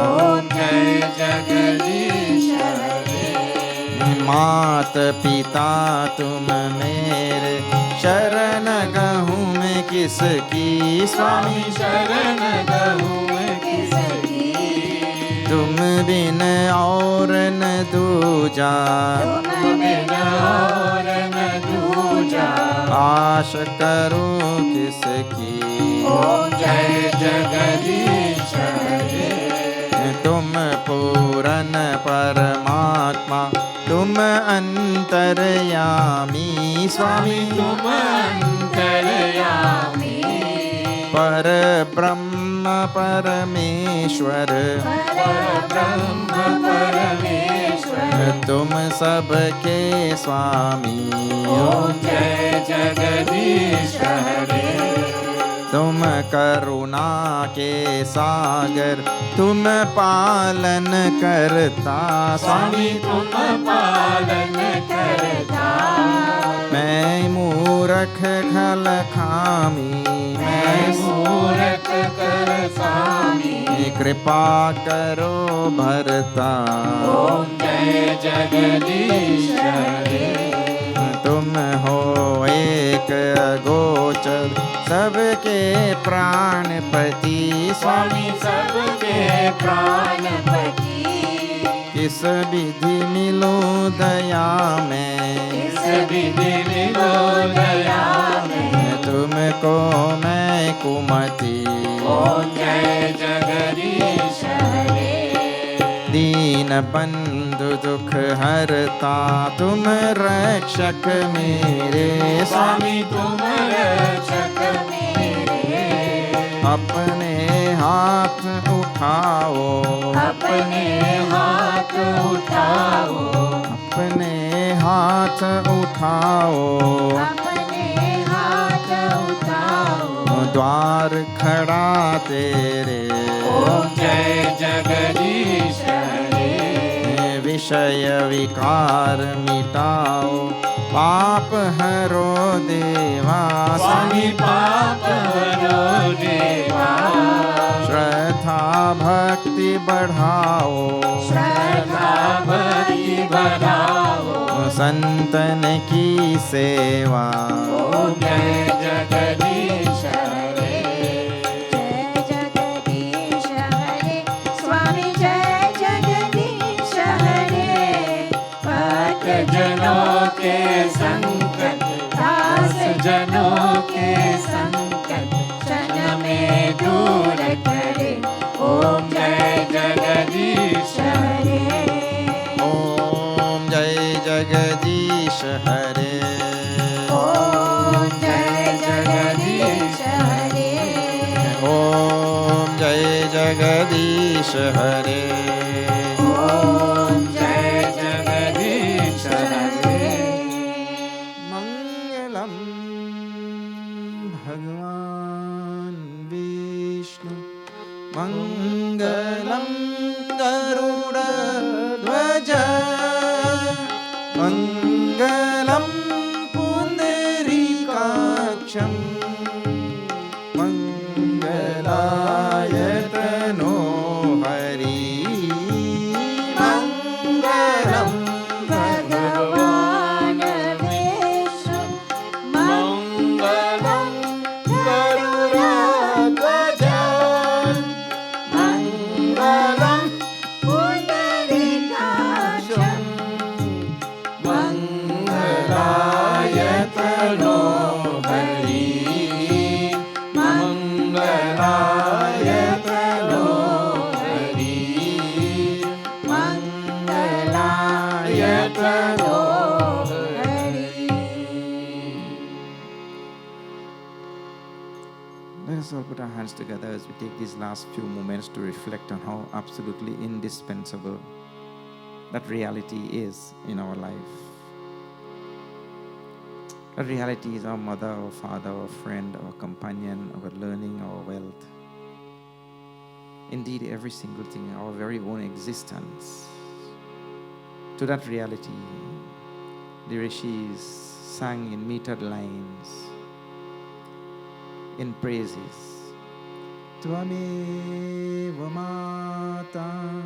ओम जय जगदीश हरे, मात पिता तुम मेरे, शरण गहूँ मैं किसकी। स्वामी शरण गहूँ मैं किसकी, तुम बिन और न दूजा, तुम बिन और न दूजा, आश करूं किसकी। Om Jai Jagadish Hare. तुम पूरन परमात्मा तुम अंतर्यामी स्वामी तुम अंतर्यामी पर ब्रह्म परमेश्वर परब्रह्म परमेश्वर तुम सबके स्वामी ओम जय जगदीश हरे तुम करुणा के सागर तुम पालन करता स्वामी तुम पालन करता मैं मूर्ख खल खामी मैं मूर्ख कर स्वामी कृपा करो भरता ओम जय जगदीश हरे तुम हो एक अगोचर सबके प्राणपति स्वामी सबके प्राणपति किस विधि मिलो दया में इस विधि मिलो दया में तुमको मैं कुमति ओम जय जगदीश हरे दीन बंधु दुख हरता तुम रक्षक मेरे स्वामी तुम रक्षक मेरे अपने हाथ उठाओ अपने हाथ उठाओ अपने हाथ उठाओ अपने हाथ उठाओ द्वार खड़ा तेरे ओम जय जगदीश हरे विषय विकार मिटाओ पाप हरो देवा स्वामी पाप हरो देवा श्रद्धा भक्ति बढ़ाओ श्रद्धा भक्ति बढ़ाओ संतन की सेवा ओम जय जगदीश हरे जय जगदीश हरे स्वामी जय जगदीश हरे भक्त जनों के संकट दास जनों के संकट क्षण में दूर करे ओम जय जगदीश हरे ओम जय जगदीश हरे ओम जय जगदीश हरे ओम जय जगदीश हरे ओम जय जगदीश हरे मंगलम भगवान विष्णु मंगलम गरुड़ध्वज मंगलम पुंडरीकाक्षं मंगलायतनो हरि मंगलम भगवान विष्णु मंगलम गरुड़ध्वज मंगलम पुंडरीकाक्षं मंगलायतनो Hari मंगलायतनो Hari मंगलायतनो Hari Let us all put our hands together as we take these last few moments to reflect on how absolutely indispensable that reality is in our life. That reality is our mother, our father, our friend, our companion, our learning, our wealth. Indeed, every single thing, our very own existence. To that reality, the rishis sang in metered lines, in praises. Tvameva Maataa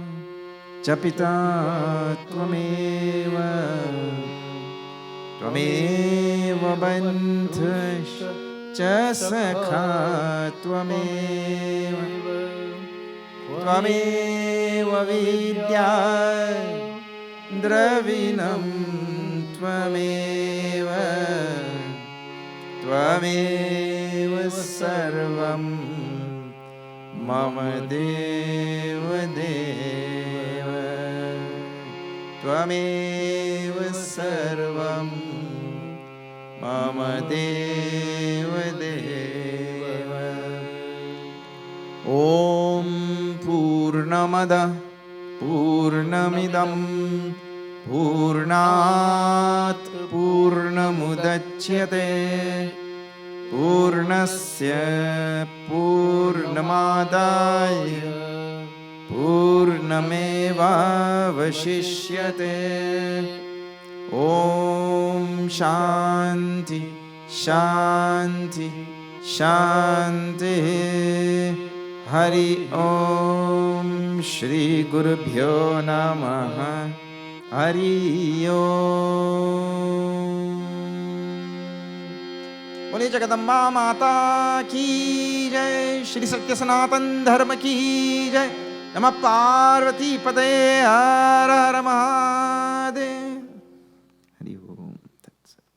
Chapita Tvameva Tvameva Bandhush Cha Sakha Tvameva Tvameva Vidya Dravinam Tvameva Tvameva सर्वं मम देव देव त्वमेव सर्वं मम देव देव। ॐ पूर्णमदः पूर्णमिदं पूर्णात् पूर्णमुदच्यते पूर्णस्य पूर्णमादाय पूर्णमेवावशिष्यते। ॐ शान्ति शान्ति शान्तिः। हरि ओम श्री गुरुभ्यो नमः। हरि ओम। बोलिए जगदम्बा माता की जय। श्री सत्य सनातन धर्म की जय। नमः पार्वती पते हर हर महा